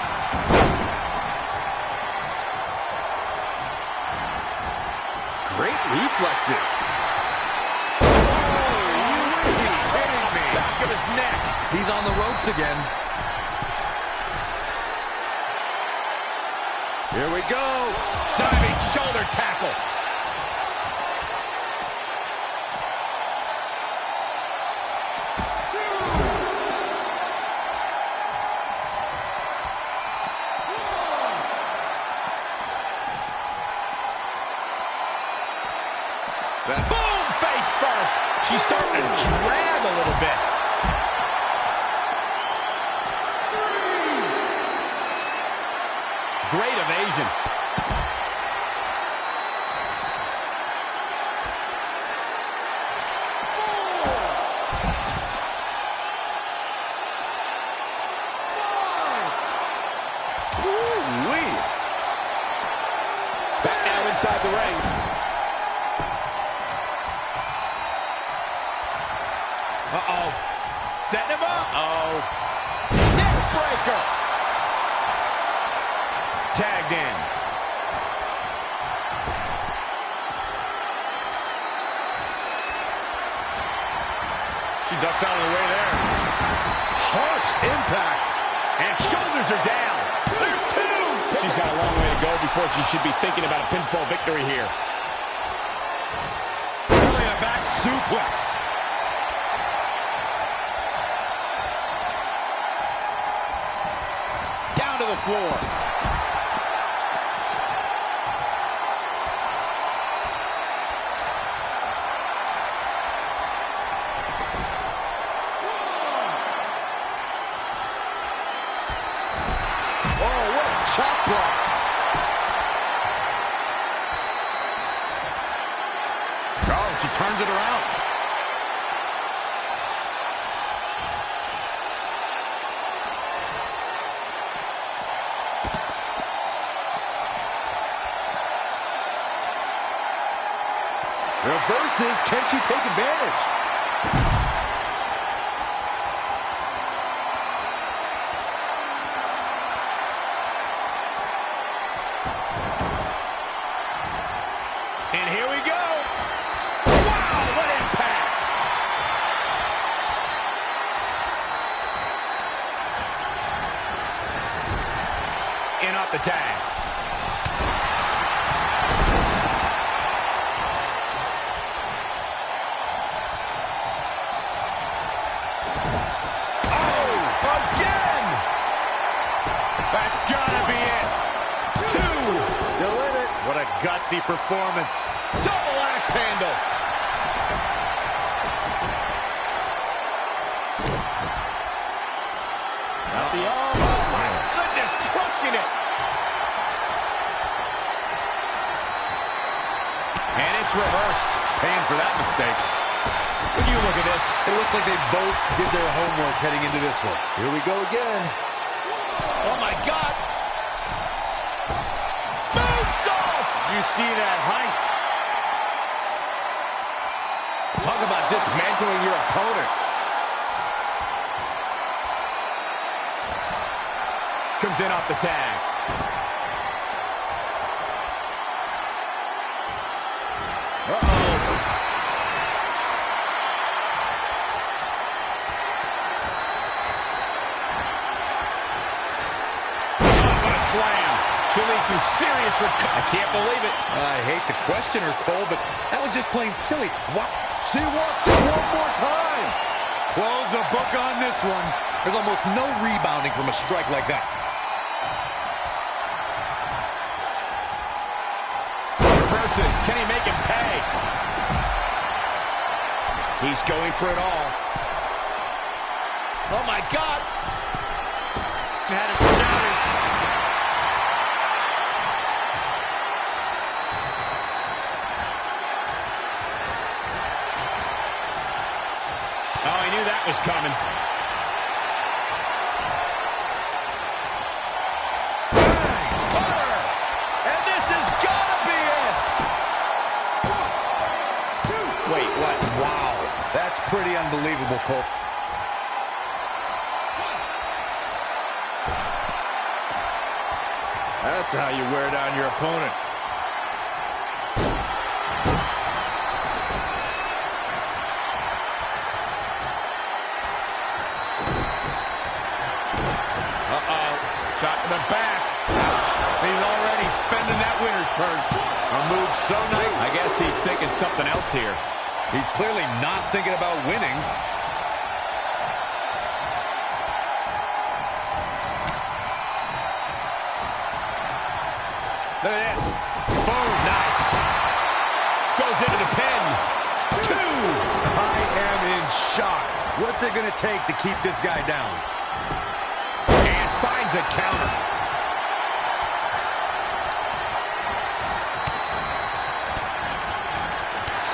Great reflexes.
Back of his neck.
He's on the ropes again.
Here we go.
Diving shoulder tackle. Boom! Face first. She's starting to drag a little bit. Great evasion.
Woo-wee.
Back now inside the ring.
Uh-oh. Setting him up. Uh-oh. Neck breaker. Tagged in.
She ducks out of the way there.
Harsh impact.
And shoulders are down. There's 2.
She's got a long way to go before she should be thinking about a pinfall victory here.
Really a back suplex.
Down to the floor.
Oh, what a chop block.
Oh, she turns it around.
Reverses. Can she take advantage?
And here we go. Wow, what impact. In off the tag. That's gotta be it. 2.
Still in it.
What a gutsy performance.
Double axe handle.
Out the arm.
Oh my goodness, crushing it. And it's reversed.
Paying for that mistake.
When you look at this,
It looks like they both did their homework heading into this one.
Here we go again.
oh my God. Moonsault.
You see that height. Talk about dismantling your opponent.
Comes in off the tag. Slam. She'll need some serious recovery. I can't believe it.
I hate to question her, Cole, but that was just plain silly. What?
She wants it one more time.
Close the book on this one. There's almost no rebounding from a strike like that.
forces. Can he make him pay? He's going for it all. Oh, my God. Had it scouted. Oh, he knew that was coming. And this has got to be it. 1, 2. Wait, what? Wow.
That's pretty unbelievable, Cole.
That's how you wear down your opponent.
Uh-oh. Shot to the back. Ouch. He's already spending that winner's purse. A move so nice. I guess he's thinking something else here. He's clearly not thinking about winning. Look at this. Boom. Nice. Goes into the pin. 2.
I am in shock. What's it going to take to keep this guy down?
And finds a counter.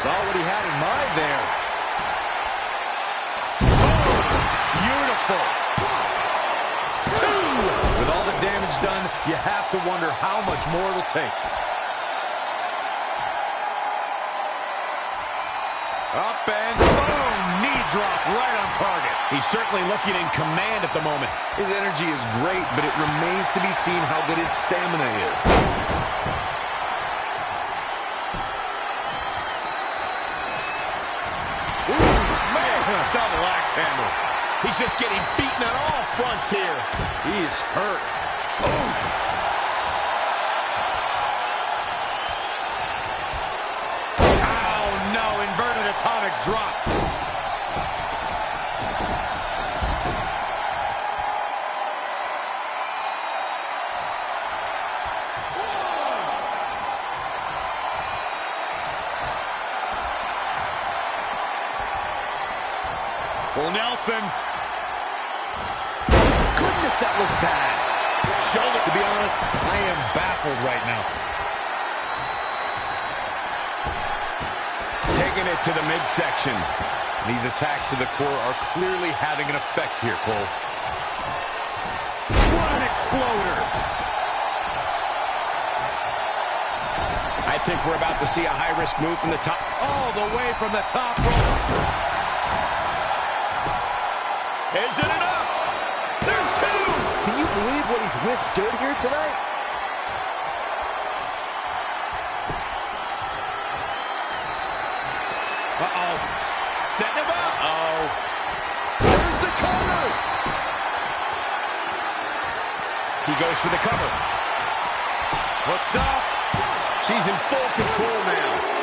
Saw what he had in mind there.
Boom. Beautiful. 2. With all the damage done, you have to wonder how much more it'll take.
Up and boom! Knee drop right on target. He's certainly looking in command at the moment.
His energy is great, but it remains to be seen how good his stamina is.
Ooh, man! Double axe handle. He's just getting beaten on all fronts here.
He's hurt.
Oof. Oh, no. Inverted atomic drop. Full Nelson.
Goodness, that looked bad.
Shoulder.
To be honest, I am baffled right now.
Taking it to the midsection.
These attacks to the core are clearly having an effect here, Cole.
What an exploder. I think we're about to see a high-risk move from the top.
All the way from the top rope.
Is it enough? There's 2!
Can you believe what he's withstood here tonight?
Uh-oh. Setting him up.
Oh. There's the cover.
He goes for the cover. Hooked up. She's in full control now.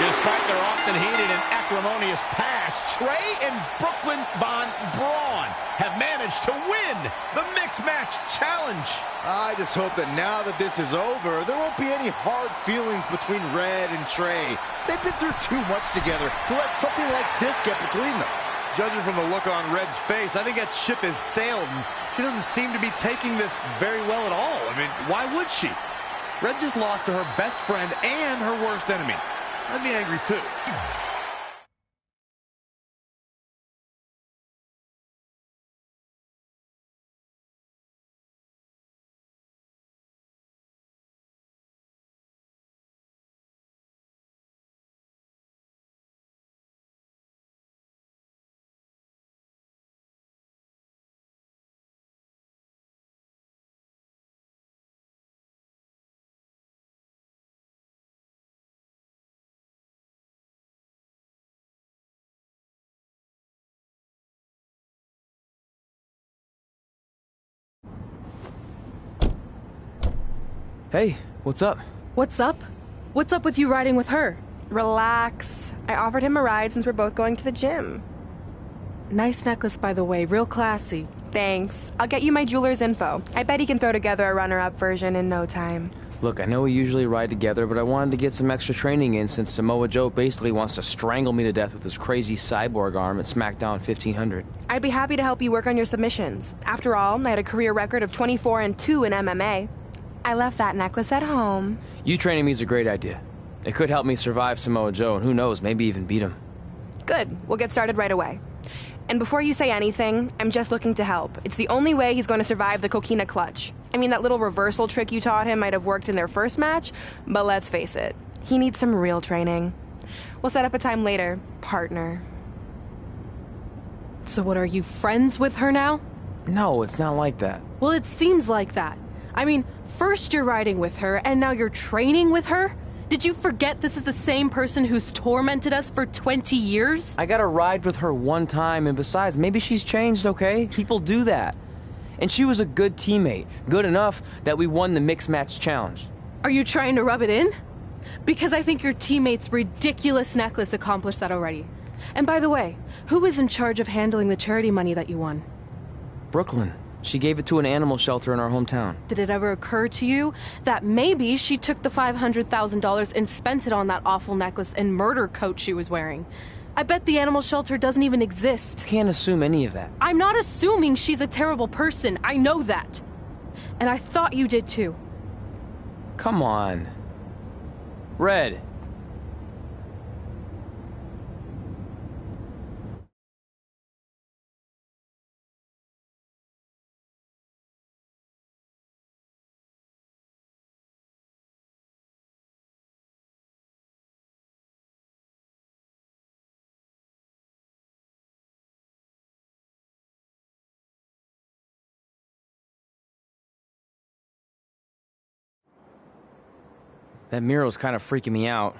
Despite their often heated and acrimonious past, Trey and Brooklyn Von Braun have managed to win the Mixed Match Challenge.
I just hope that now that this is over, there won't be any hard feelings between Red and Trey. They've been through too much together to let something like this get between them.
Judging from the look on Red's face, I think that ship has sailed, and she doesn't seem to be taking this very well at all. I mean, why would she? Red just lost to her best friend and her worst enemy. I'd be angry too.
Hey, what's up?
What's up? What's up with you riding with her?
Relax. I offered him a ride since we're both going to the gym.
Nice necklace, by the way. Real classy.
Thanks. I'll get you my jeweler's info. I bet he can throw together a runner-up version in no time.
Look, I know we usually ride together, but I wanted to get some extra training in since Samoa Joe basically wants to strangle me to death with his crazy cyborg arm at SmackDown 1500.
I'd be happy to help you work on your submissions. After all, I had a career record of 24-2 in MMA. I left that necklace at home.
You training me is a great idea. It could help me survive Samoa Joe, and who knows, maybe even beat him.
Good. We'll get started right away. And before you say anything, I'm just looking to help. It's the only way he's going to survive the coquina clutch. I mean, that little reversal trick you taught him might have worked in their first match, but let's face it, he needs some real training. We'll set up a time later, partner.
So what, are you friends with her now?
No, it's not like that.
Well, it seems like that. I mean, first you're riding with her, and now you're training with her? Did you forget this is the same person who's tormented us for 20 years?
I got a ride with her one time, and besides, maybe she's changed, okay? People do that. And she was a good teammate, good enough that we won the mixed match challenge.
Are you trying to rub it in? Because I think your teammate's ridiculous necklace accomplished that already. And by the way, who was in charge of handling the charity money that you won?
Brooklyn. She gave it to an animal shelter in our hometown.
Did it ever occur to you that maybe she took the $500,000 and spent it on that awful necklace and murder coat she was wearing? I bet the animal shelter doesn't even exist.
Can't assume any of that.
I'm not assuming she's a terrible person. I know that. And I thought you did too.
Come on. Red. That mural's kind of freaking me out.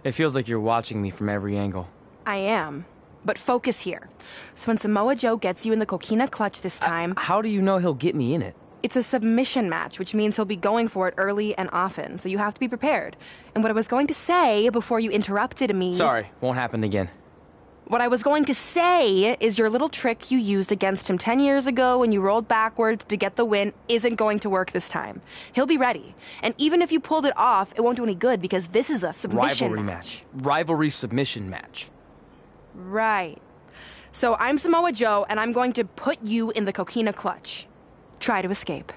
It feels like you're watching me from every angle.
I am. But focus here. So when Samoa Joe gets you in the coquina clutch this time...
How do you know he'll get me in it?
It's a submission match, which means he'll be going for it early and often, so you have to be prepared. And what I was going to say before you interrupted me...
Sorry, won't happen again.
What I was going to say is your little trick you used against him 10 years ago when you rolled backwards to get the win isn't going to work this time. He'll be ready. And even if you pulled it off, it won't do any good because this is a submission
Rivalry match. Rivalry submission match.
Right. So I'm Samoa Joe, and I'm going to put you in the coquina clutch. Try to escape.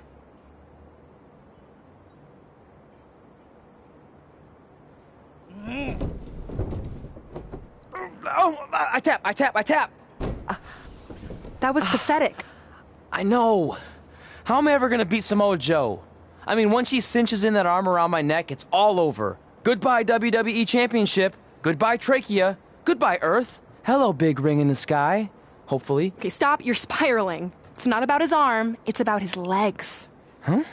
Oh, I tap.
That was pathetic.
I know. How am I ever gonna beat Samoa Joe? I mean, once she cinches in that arm around my neck, it's all over. Goodbye, WWE Championship. Goodbye, Trachea. Goodbye, Earth. Hello, big ring in the sky. Hopefully.
Okay, stop. You're spiraling. It's not about his arm. It's about his legs.
Huh?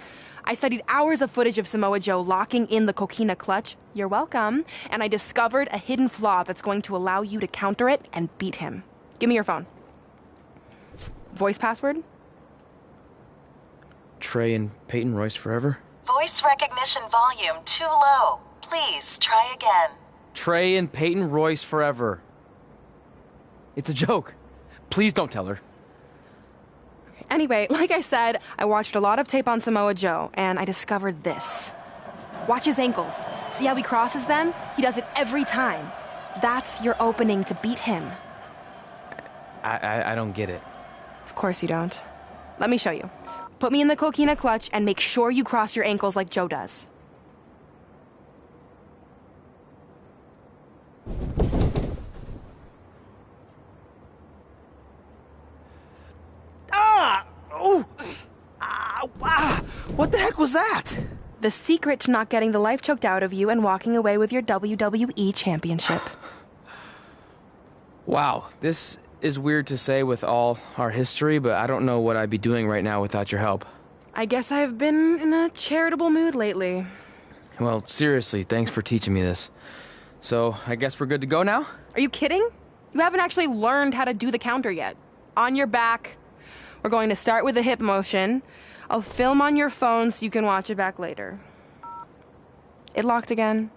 I studied hours of footage of Samoa Joe locking in the coquina clutch. You're welcome. And I discovered a hidden flaw that's going to allow you to counter it and beat him. Give me your phone. Voice password?
Trey and Peyton Royce forever?
Voice recognition volume too low. Please try again.
Trey and Peyton Royce forever. It's a joke. Please don't tell her.
Anyway, like I said, I watched a lot of tape on Samoa Joe, and I discovered this. Watch his ankles. See how he crosses them? He does it every time. That's your opening to beat him.
I don't get it.
Of course you don't. Let me show you. Put me in the coquina clutch and make sure you cross your ankles like Joe does.
What the heck was that?
The secret to not getting the life choked out of you and walking away with your WWE Championship.
Wow, this is weird to say with all our history, but I don't know what I'd be doing right now without your help.
I guess I've been in a charitable mood lately.
Well, seriously, thanks for teaching me this. So, I guess we're good to go now?
Are you kidding? You haven't actually learned how to do the counter yet. On your back. We're going to start with a hip motion. I'll film on your phone so you can watch it back later. It locked again.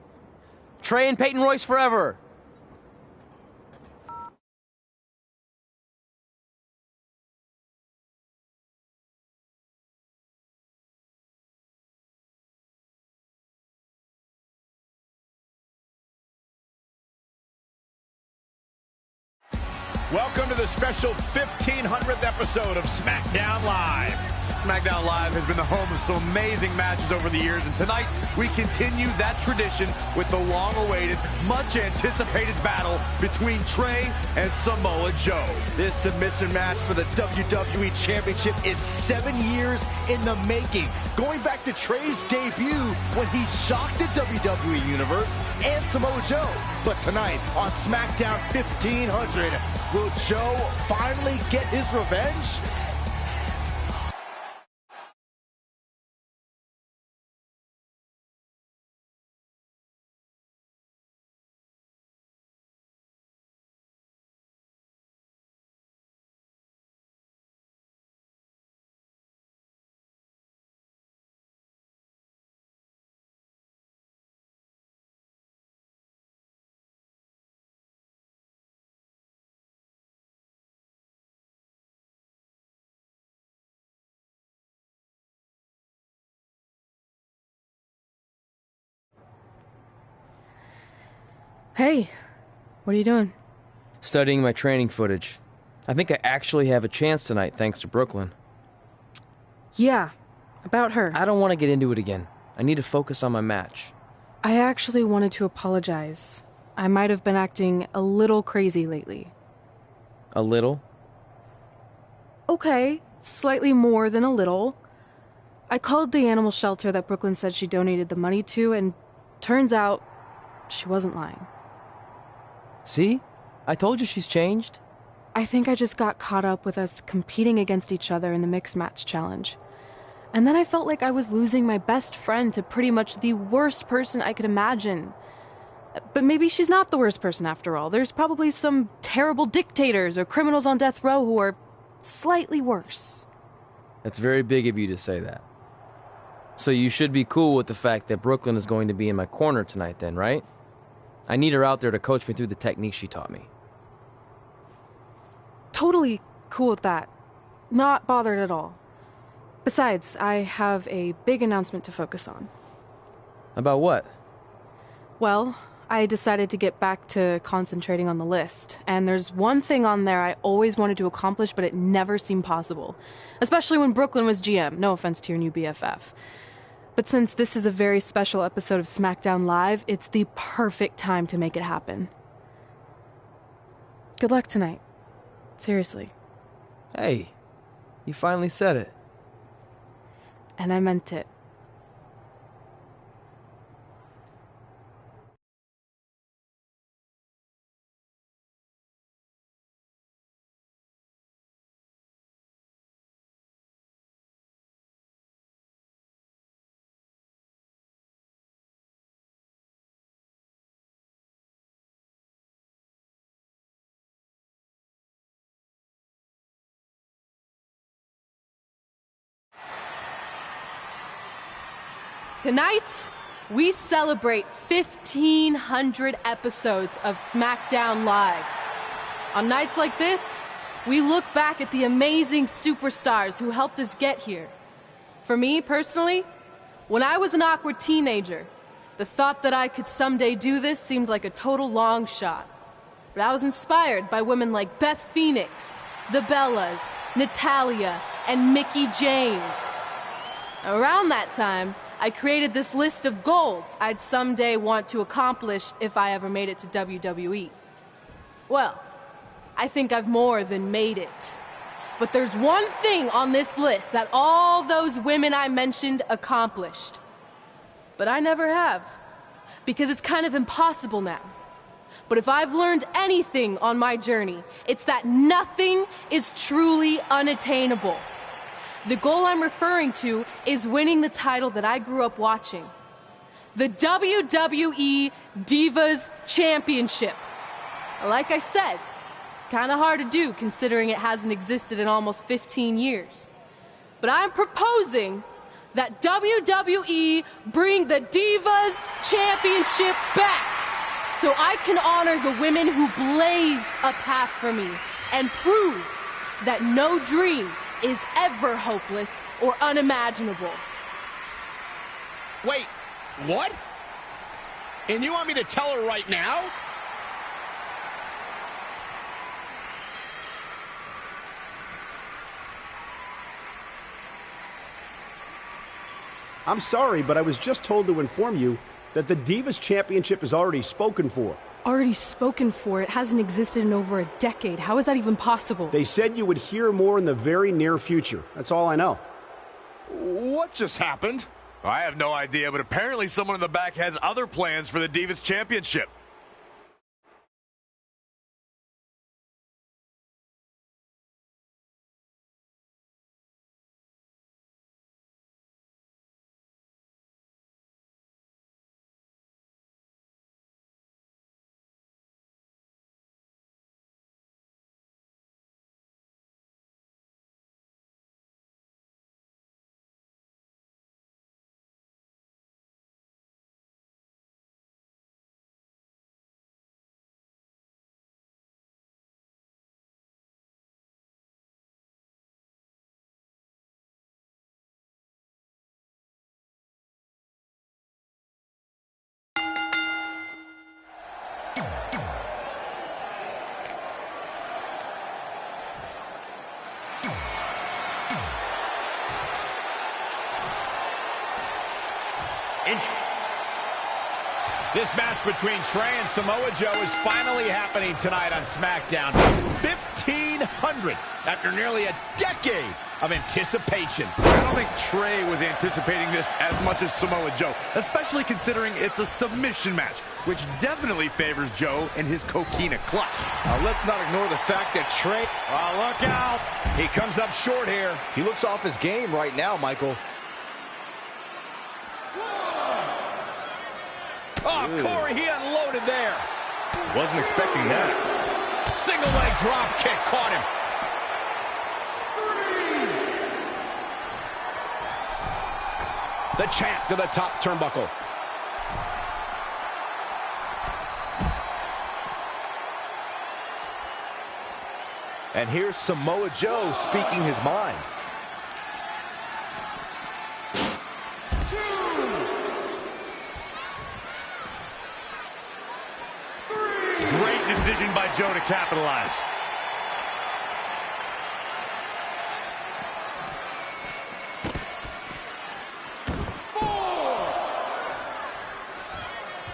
Trey and Peyton Royce forever!
Welcome to the special 1500th episode of SmackDown Live.
SmackDown Live has been the home of some amazing matches over the years, and tonight we continue that tradition with the long-awaited, much-anticipated battle between Trey and Samoa Joe.
This submission match for the WWE Championship is 7 years in the making, going back to Trey's debut when he shocked the WWE Universe and Samoa Joe. But tonight on SmackDown 1500, will Joe finally get his revenge?
Hey, what are you doing?
Studying my training footage. I think I actually have a chance tonight thanks to Brooklyn.
Yeah, about her.
I don't want to get into it again. I need to focus on my match.
I actually wanted to apologize. I might have been acting a little crazy lately.
A little?
Okay, slightly more than a little. I called the animal shelter that Brooklyn said she donated the money to, and turns out she wasn't lying.
See? I told you she's changed.
I think I just got caught up with us competing against each other in the mixed match challenge. And then I felt like I was losing my best friend to pretty much the worst person I could imagine. But maybe she's not the worst person after all. There's probably some terrible dictators or criminals on death row who are slightly worse.
That's very big of you to say that. So you should be cool with the fact that Brooklyn is going to be in my corner tonight then, right? I need her out there to coach me through the technique she taught me.
Totally cool with that. Not bothered at all. Besides, I have a big announcement to focus on.
About what?
Well, I decided to get back to concentrating on the list, and there's one thing on there I always wanted to accomplish, but it never seemed possible. Especially when Brooklyn was GM. No offense to your new BFF. But since this is a very special episode of SmackDown Live, it's the perfect time to make it happen. Good luck tonight. Seriously.
Hey, you finally said it.
And I meant it. Tonight, we celebrate 1,500 episodes of SmackDown Live. On nights like this, we look back at the amazing superstars who helped us get here. For me, personally, when I was an awkward teenager, the thought that I could someday do this seemed like a total long shot. But I was inspired by women like Beth Phoenix, the Bellas, Natalia, and Mickie James. Around that time, I created this list of goals I'd someday want to accomplish if I ever made it to WWE. Well, I think I've more than made it. But there's one thing on this list that all those women I mentioned accomplished. But I never have, because it's kind of impossible now. But if I've learned anything on my journey, it's that nothing is truly unattainable. The goal I'm referring to is winning the title that I grew up watching. The WWE Divas Championship. Like I said, kind of hard to do considering it hasn't existed in almost 15 years. But I'm proposing that WWE bring the Divas Championship back so I can honor the women who blazed a path for me and prove that no dream is ever hopeless or unimaginable.
Wait, what? And you want me to tell her right now?
I'm sorry, but I was just told to inform you that the Divas Championship is already spoken for.
Already spoken for? It hasn't existed in over a decade. How is that even possible?
They said you would hear more in the very near future. That's all I know.
What just happened?
I have no idea, but apparently someone in the back has other plans for the Divas Championship.
This match between Trey and Samoa Joe is finally happening tonight on SmackDown. 1,500 after nearly a decade of anticipation.
I don't think Trey was anticipating this as much as Samoa Joe, especially considering it's a submission match, which definitely favors Joe and his coquina clutch.
Let's not ignore the fact that Trey...
Oh, look out! He comes up short here.
He looks off his game right now, Michael.
Oh, Corey, he unloaded there.
Wasn't expecting that.
Single leg drop kick caught him. 3. The champ to the top turnbuckle.
And here's Samoa Joe speaking his mind.
Great decision by Joe to capitalize.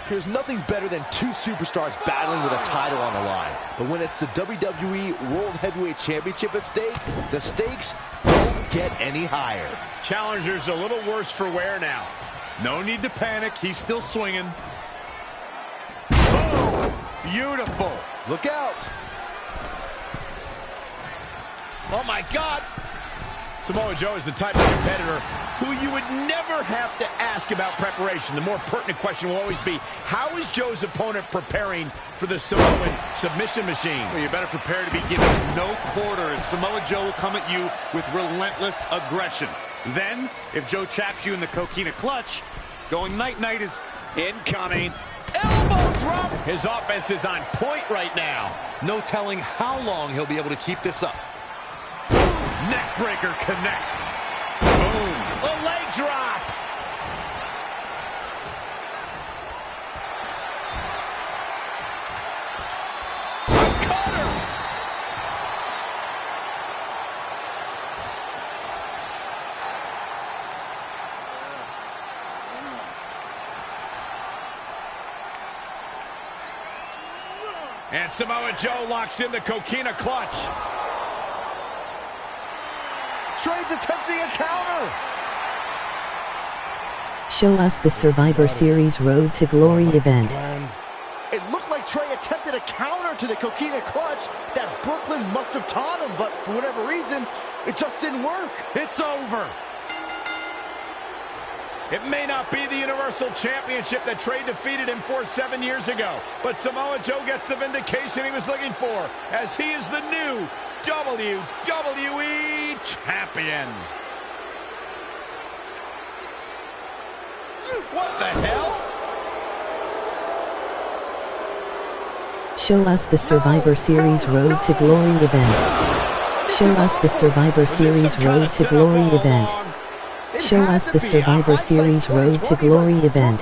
There's nothing better than two superstars battling with a title on the line. But when it's the WWE World Heavyweight Championship at stake, the stakes don't get any higher.
Challenger's a little worse for wear now.
No need to panic. He's still swinging. Oh, beautiful.
Look out.
Oh, my God. Samoa Joe is the type of competitor who you would never have to ask about preparation. The more pertinent question will always be, how is Joe's opponent preparing for the Samoan submission machine?
Well, you better prepare to be given no quarter, as Samoa Joe will come at you with relentless aggression. Then, if Joe chaps you in the coquina clutch, going night-night is incoming.
Elbow drop! His offense is on point right now.
No telling how long he'll be able to keep this up. Neckbreaker connects. Boom.
A leg drop. A cutter. And Samoa Joe locks in the coquina clutch.
Trey's attempting a counter.
Show us the Survivor Series Road to Glory event.
It looked like Trey attempted a counter to the coquina clutch that Brooklyn must have taught him, but for whatever reason, it just didn't work.
It's over.
It may not be the Universal Championship that Trey defeated him for 7 years ago, but Samoa Joe gets the vindication he was looking for, as he is the new WWE Champion. What the hell?
Show us the Survivor Series Road to Glory event. Show us the Survivor Series Road to Glory event. Show us the Survivor Series Road to Glory event.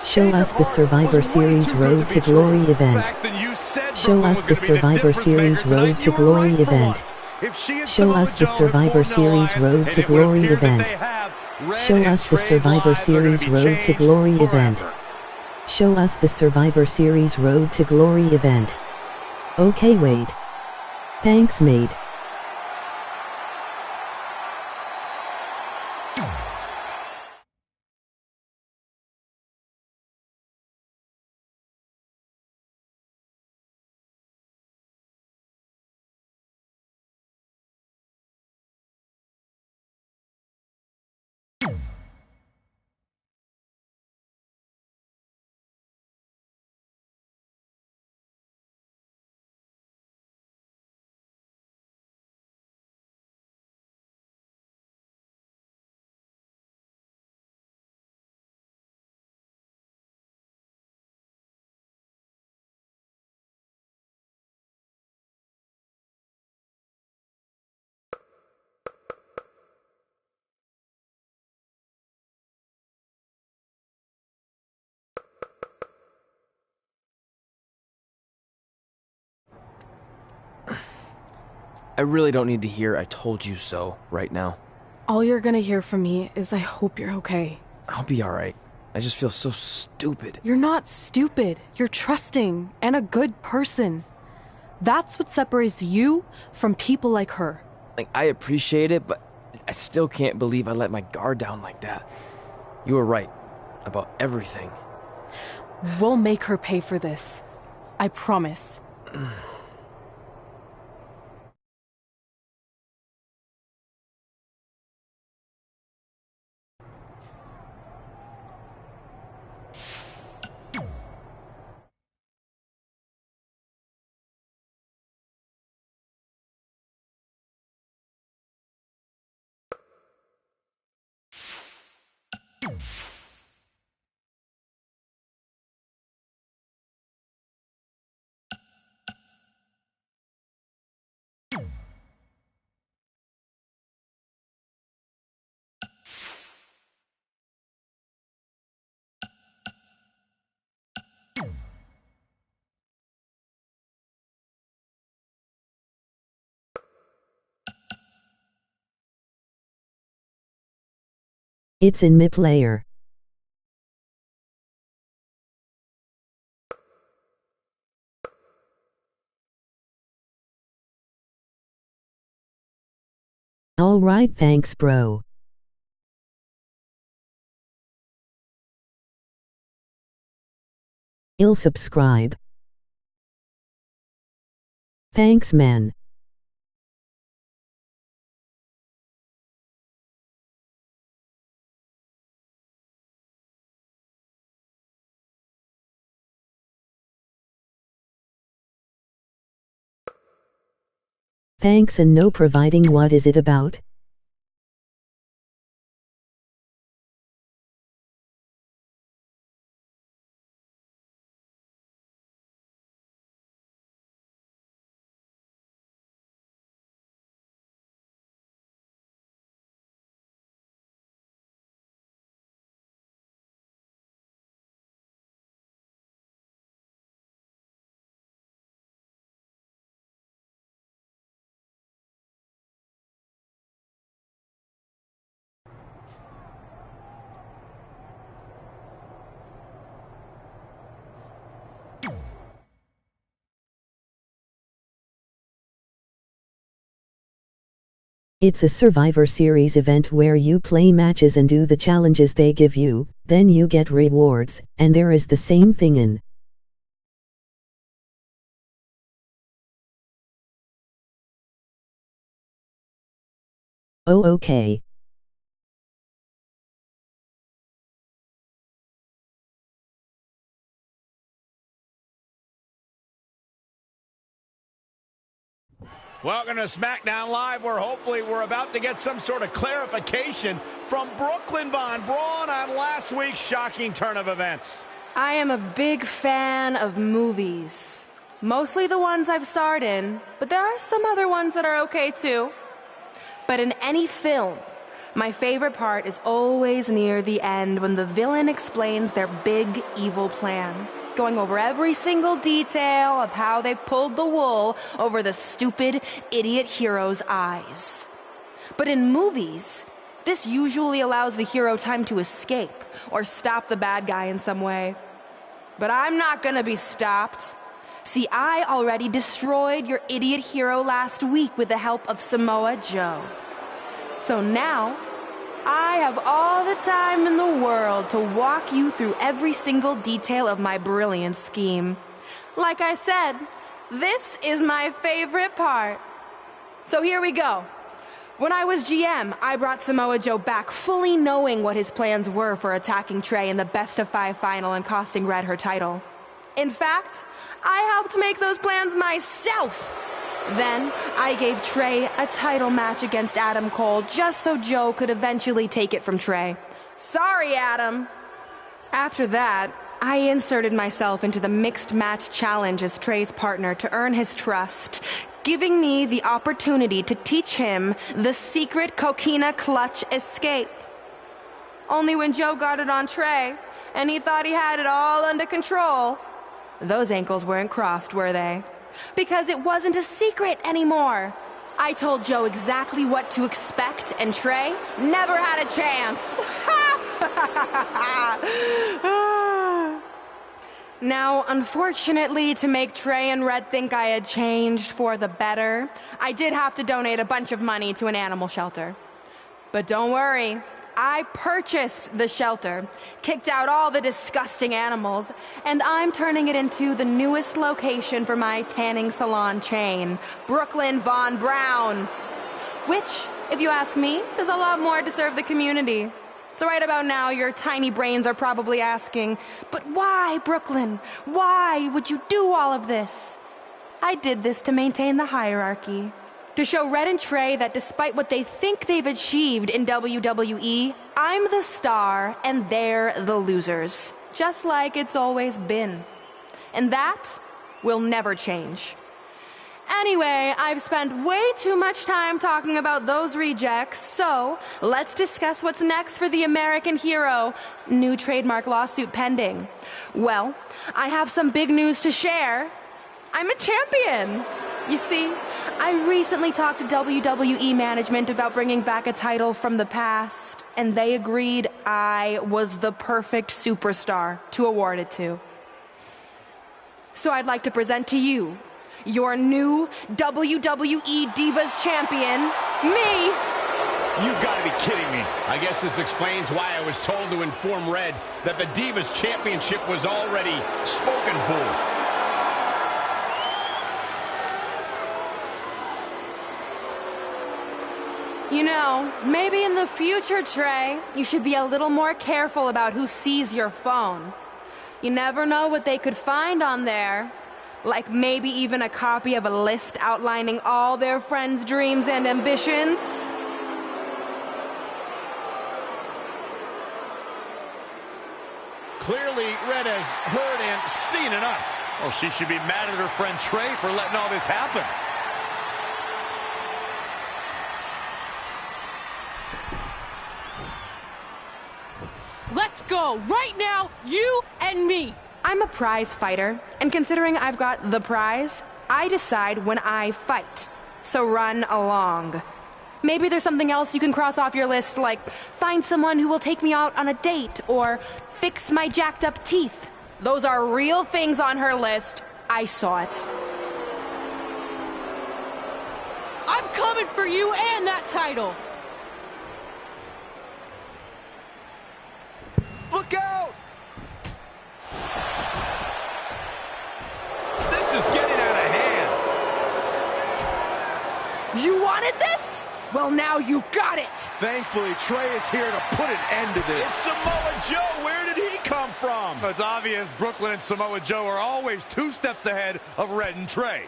Show us the Survivor Series Road to Glory event. Show us the Survivor Series Road to Glory event. Show us the Survivor Series Road to Glory event. Show us the Survivor Series Road to Glory event. Show us the Survivor Series Road to Glory event. Okay, wait. Thanks, mate.
I really don't need to hear "I told you so" right now.
All you're gonna hear from me is I hope you're okay.
I'll be alright. I just feel so stupid.
You're not stupid. You're trusting and a good person. That's what separates you from people like her.
Like, I appreciate it, but I still can't believe I let my guard down like that. You were right about everything.
We'll make her pay for this. I promise.
It's in my player. Alright, thanks, bro. I'll subscribe. Thanks, man. Thanks and no providing. What is it about? It's a Survivor Series event where you play matches and do the challenges they give you, then you get rewards, and there is the same thing in. Oh, okay.
Welcome to SmackDown Live, where hopefully we're about to get some sort of clarification from Brooklyn Von Braun on last week's shocking turn of events.
I am a big fan of movies. Mostly the ones I've starred in, but there are some other ones that are okay too. But in any film, my favorite part is always near the end when the villain explains their big evil plan, going over every single detail of how they pulled the wool over the stupid, idiot hero's eyes. But in movies, This usually allows the hero time to escape or stop the bad guy in some way. But I'm not gonna be stopped. See, I already destroyed your idiot hero last week with the help of Samoa Joe. So now, I have all the time in the world to walk you through every single detail of my brilliant scheme. Like I said, this is my favorite part. So here we go. When I was GM, I brought Samoa Joe back fully knowing what his plans were for attacking Trey in the best-of-5 final and costing Red her title. In fact, I helped make those plans myself. Then, I gave Trey a title match against Adam Cole just so Joe could eventually take it from Trey. Sorry, Adam. After that, I inserted myself into the mixed match challenge as Trey's partner to earn his trust, giving me the opportunity to teach him the secret coquina clutch escape. Only when Joe got it on Trey, and he thought he had it all under control, those ankles weren't crossed, were they? Because it wasn't a secret anymore. I told Joe exactly what to expect, and Trey never had a chance. Now, unfortunately, to make Trey and Red think I had changed for the better, I did have to donate a bunch of money to an animal shelter. But don't worry, I purchased the shelter, kicked out all the disgusting animals, and I'm turning it into the newest location for my tanning salon chain, Brooklyn Von Brown. Which, if you ask me, is a lot more to serve the community. So right about now, your tiny brains are probably asking, but why, Brooklyn? Why would you do all of this? I did this to maintain the hierarchy. To show Red and Trey that despite what they think they've achieved in WWE, I'm the star and they're the losers. Just like it's always been. And that will never change. Anyway, I've spent way too much time talking about those rejects, so let's discuss what's next for the American hero. New trademark lawsuit pending. Well, I have some big news to share. I'm a champion. You see, I recently talked to WWE management about bringing back a title from the past, and they agreed I was the perfect superstar to award it to. So I'd like to present to you your new WWE Divas Champion, me.
You've got to be kidding me. I guess this explains why I was told to inform Red that the Divas Championship was already spoken for.
You know, maybe in the future, Trey, you should be a little more careful about who sees your phone. You never know what they could find on there. Like maybe even a copy of a list outlining all their friends' dreams and ambitions.
Clearly, Red has heard and seen enough.
Well, she should be mad at her friend Trey for letting all this happen.
Let's go, right now, you and me.
I'm a prize fighter, and considering I've got the prize, I decide when I fight. So run along. Maybe there's something else you can cross off your list, like find someone who will take me out on a date, or fix my jacked up teeth. Those are real things on her list. I saw it.
I'm coming for you and that title.
Look out!
This is getting out of hand.
You wanted this? Well, now you got it.
Thankfully, Trey is here to put an end to this.
It's Samoa Joe. Where did he come from?
It's obvious Brooklyn and Samoa Joe are always 2 steps ahead of Red and Trey.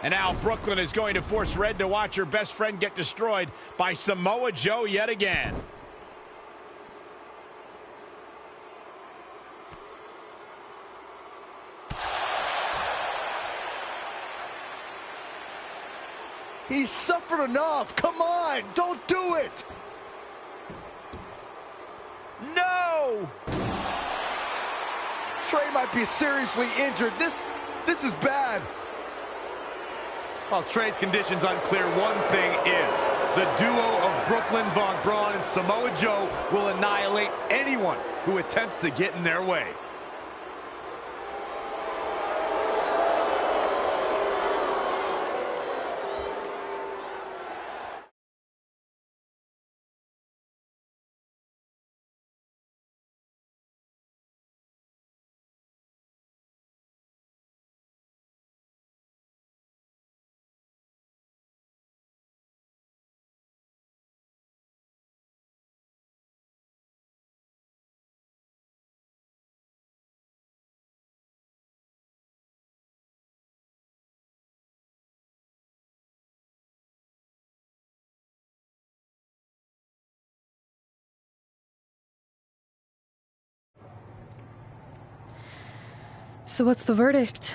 And now Brooklyn is going to force Red to watch her best friend get destroyed by Samoa Joe yet again.
He's suffered enough. Come on, don't do it.
No!
Trey might be seriously injured. This is bad.
While Trey's condition's unclear, one thing is, the duo of Brooklyn Von Braun and Samoa Joe will annihilate anyone who attempts to get in their way.
So what's the verdict?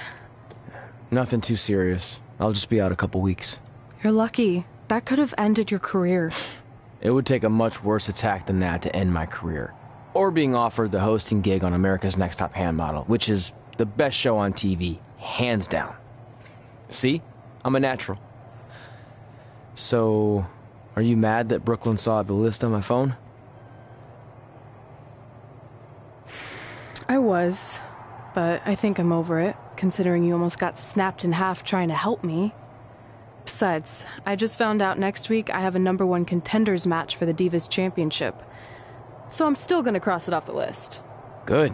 Nothing too serious. I'll just be out a couple weeks.
You're lucky. That could have ended your career.
It would take a much worse attack than that to end my career. Or being offered the hosting gig on America's Next Top Hand Model, which is the best show on TV, hands down. See? I'm a natural. So, are you mad that Brooklyn saw the list on my phone?
I was. But I think I'm over it, considering you almost got snapped in half trying to help me. Besides, I just found out next week I have a #1 contenders match for the Divas Championship. So I'm still gonna cross it off the list.
Good.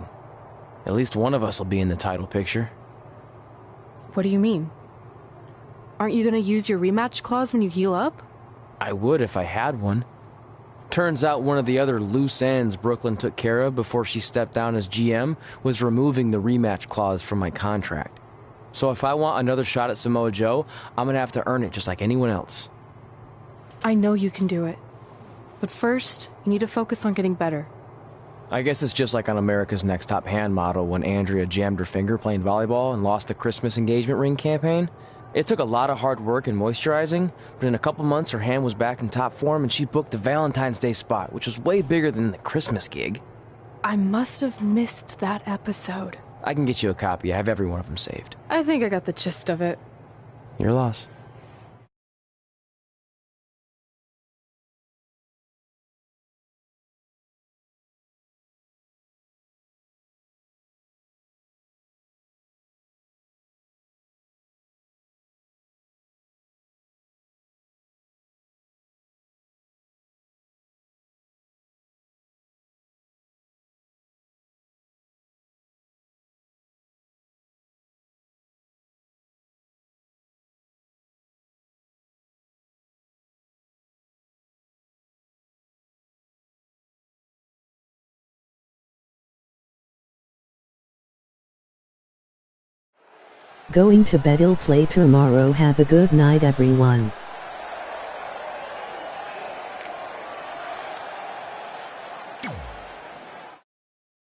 At least one of us will be in the title picture.
What do you mean? Aren't you gonna use your rematch clause when you heal up?
I would if I had one. Turns out one of the other loose ends Brooklyn took care of before she stepped down as GM was removing the rematch clause from my contract. So if I want another shot at Samoa Joe, I'm gonna have to earn it just like anyone else.
I know you can do it. But first, you need to focus on getting better.
I guess it's just like on America's Next Top Hand Model when Andrea jammed her finger playing volleyball and lost the Christmas engagement ring campaign. It took a lot of hard work and moisturizing, but in a couple months her hand was back in top form and she booked the Valentine's Day spot, which was way bigger than the Christmas gig.
I must have missed that episode.
I can get you a copy. I have every one of them saved.
I think I got the gist of it.
Your loss.
Going to bed. I'll play tomorrow. Have a good night, everyone.